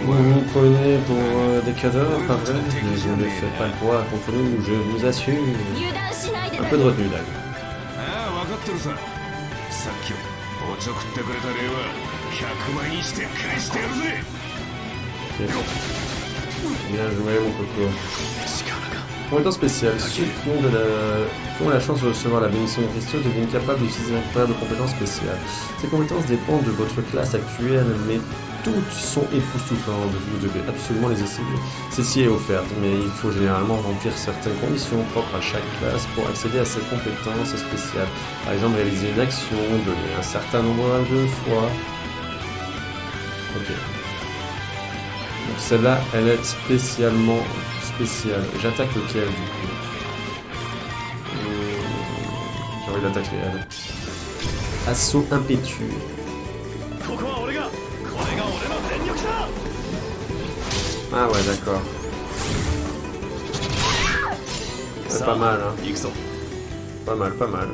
Vous nous prenez pour des cadavres, pas vrai? Mais vous ne faites pas le poids contre nous, je vous assure. 油断しないで Un ね peu de retenue là. ああ分かってるさ。さっきおちょくってくれた礼は100倍にして返してやるぜ。 Ok. Bien joué mon coco. Compétence spéciale. Ceux qui ont la chance de recevoir la bénédiction de Christo deviennent capables d'utiliser un incroyable de compétences spéciales. Ces compétences dépendent de votre classe actuelle, mais toutes sont époustouflantes. Vous devez absolument les essayer. Celle-ci est offerte, mais il faut généralement remplir certaines conditions propres à chaque classe pour accéder à ces compétences spéciales. Par exemple, réaliser une action, donner un certain nombre de fois. Ok. Donc celle-là, elle est spécialement spéciale. J'attaque lequel du coup? J'ai envie d'attaquer elle. Assaut impétueux. ここは俺がこれが俺の全力だ。 Ah ouais, d'accord. C'est pas mal, hein. 行くぞ。 Pas mal, pas mal.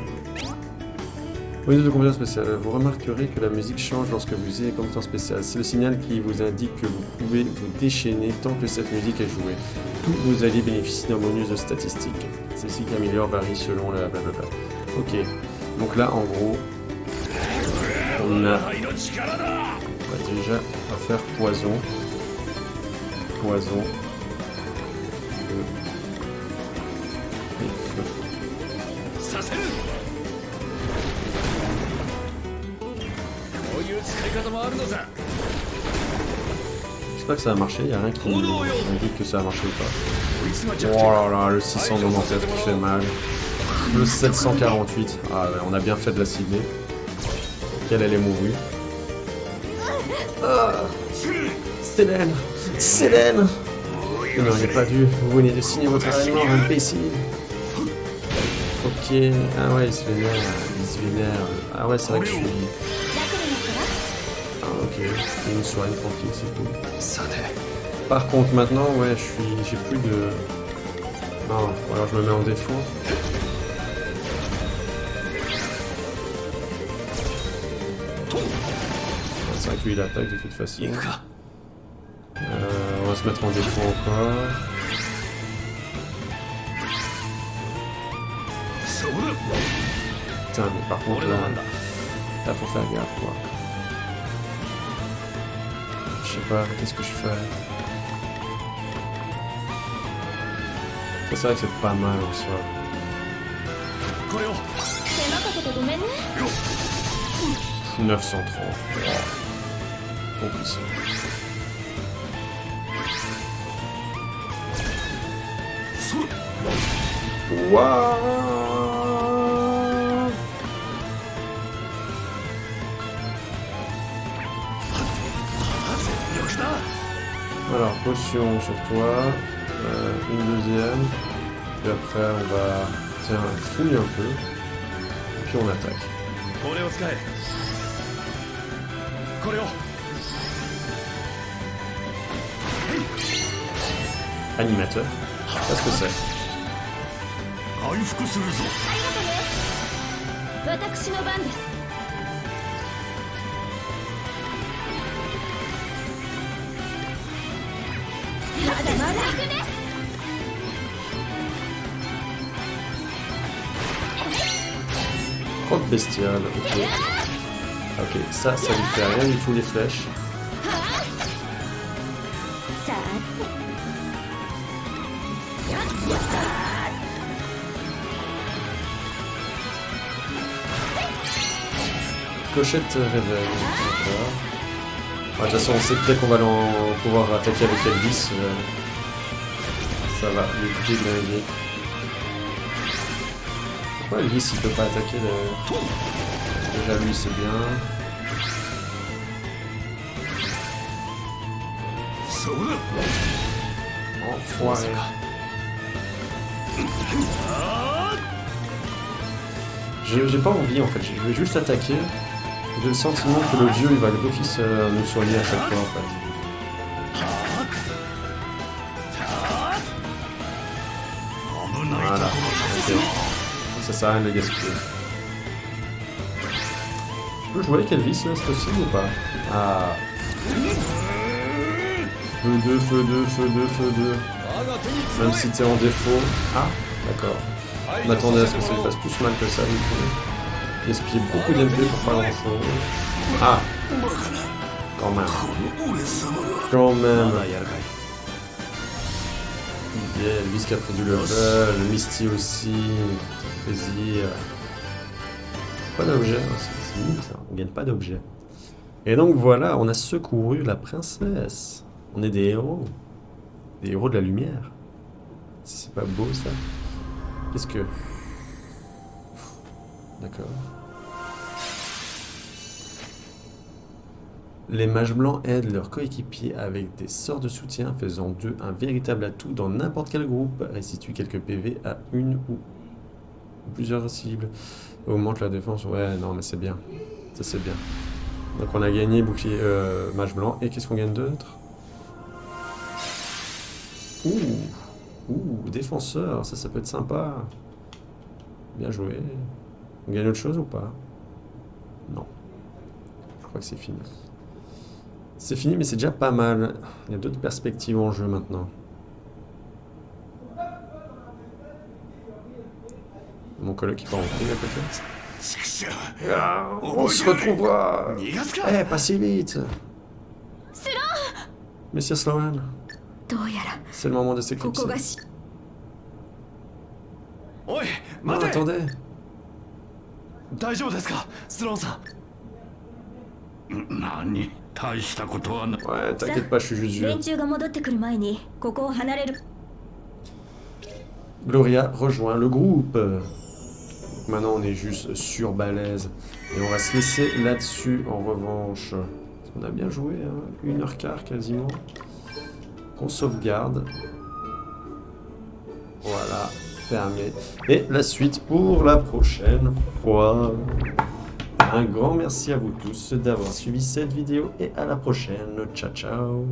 Bonus de compétences spéciales. Vous remarquerez que la musique change lorsque vous utilisez les compétences spéciales. C'est le signal qui vous indique que vous pouvez vous déchaîner tant que cette musique est jouée. Tous vos alliés bénéficient d'un bonus de statistiques. Celle-ci qui améliore varie selon la blablabla. Ok. Donc là, en gros, on va déjà faire poison. Poison. Feu. Et feu. させる。こういう使い方もあるのさ。 J'espère que ça va marcher, il n'y a rien qui indique que ça va marcher ou pas. こいつが弱 Oh 点。 là là, le 697 qui fait mal. Le 748. Ah ouais, on a bien fait de la cibler. Qu'elle elle est mourue. Ah, Célène. Célène. Vous n'auriez pas dû. Vous venez de signer votre arrêtement, imbécile. Ok. Ah ouais, il se vénère. Il se vénère. Ah ouais, c'est vrai que je suis... 楽になったら Ah ok. Il me soigne, tranquille, c'est cool. さて。 Par contre, maintenant, ouais, j'ai plus de... Non, ou alors je me mets en défaut. C'est vrai que lui, il attaque de toute façon. 行くか。 On va se mettre en défaut encore. そうだ。 Putain, mais par contre, 俺の番だ。 là, faut faire gaffe, quoi. Je sais pas, qu'est-ce que je fais? Ça, c'est vrai que c'est pas mal en soi. これを。手間かけてごめんね。930. Complice. Waouh. Alors, potion sur toi, une deuxième, et après on va, tiens, fouiller un peu, et puis on attaque. これを使えこれを Animateur, qu'est-ce que c'est? 回復するぞ。私の番です。まだまだ行くね。 Croque bestiale, ok. Ok, ça lui fait rien du tout les flèches. さあ Clochette réveil, d'accord. Ah, de toute façon, on sait que dès qu'on va pouvoir attaquer avec Elvis, ça va le déglinguer. Pourquoi Elvis il peut pas attaquer d'ailleurs? Déjà lui c'est bien. Enfoiré. J'ai pas envie en fait, je vais juste attaquer. J'ai le sentiment que le dieu il va d'office nous soigner à chaque fois en fait. Voilà, ok. Ça sert à rien de les gaspiller. Je peux jouer avec Elvis là, c'est possible ou pas? Ah. Feu 2, feu 2, feu 2, feu 2. Même si t'es en défaut. Ah, d'accord. On attendait à ce que ça lui fasse plus mal que ça du coup. Gaspiller beaucoup d'MP pour pas grand chose. Ah. Quand même. Quand même. Yeah, Elvis qui a pris du level, Misty aussi, ça fait plaisir. Pas d'objet, hein, c'est nul ça, on gagne pas d'objet. Et donc voilà, on a secouru la princesse. On est des héros. Des héros de la lumière. C'est pas beau ça? Qu'est-ce que... D'accord. Les mages blancs aident leurs coéquipiers avec des sorts de soutien, faisant d'eux un véritable atout dans n'importe quel groupe. Restitue quelques PV à une ou plusieurs cibles. Augmente la défense. Ouais, non, mais c'est bien. Ça, c'est bien. Donc, on a gagné bouclier mage blanc. Et qu'est-ce qu'on gagne d'autre? Ouh, défenseur. Ça peut être sympa. Bien joué. On gagne autre chose ou pas? Non. Je crois que c'est fini. C'est fini, mais c'est déjà pas mal. Il y a d'autres perspectives en jeu maintenant. Mon coloc qui part en couille à côté. Ah, on se retrouvera. Eh, pas si vite. Monsieur Sloan, どうやら c'est le moment de こ s'éclipser. こがしおい Non, 待て attendez. 大丈夫ですかスローンさん 何大したことはな Ouais, t'inquiète pas, je suis juste vieux. 連中が戻ってくる前にここを離れる Gloria rejoint le groupe. Maintenant, on est juste sur balèze. Et on va se laisser là-dessus, en revanche. On a bien joué, hein, 1h15 quasiment. On sauvegarde. Voilà, fermé. Et la suite pour la prochaine fois. Un grand merci à vous tous d'avoir suivi cette vidéo et à la prochaine. Ciao, ciao.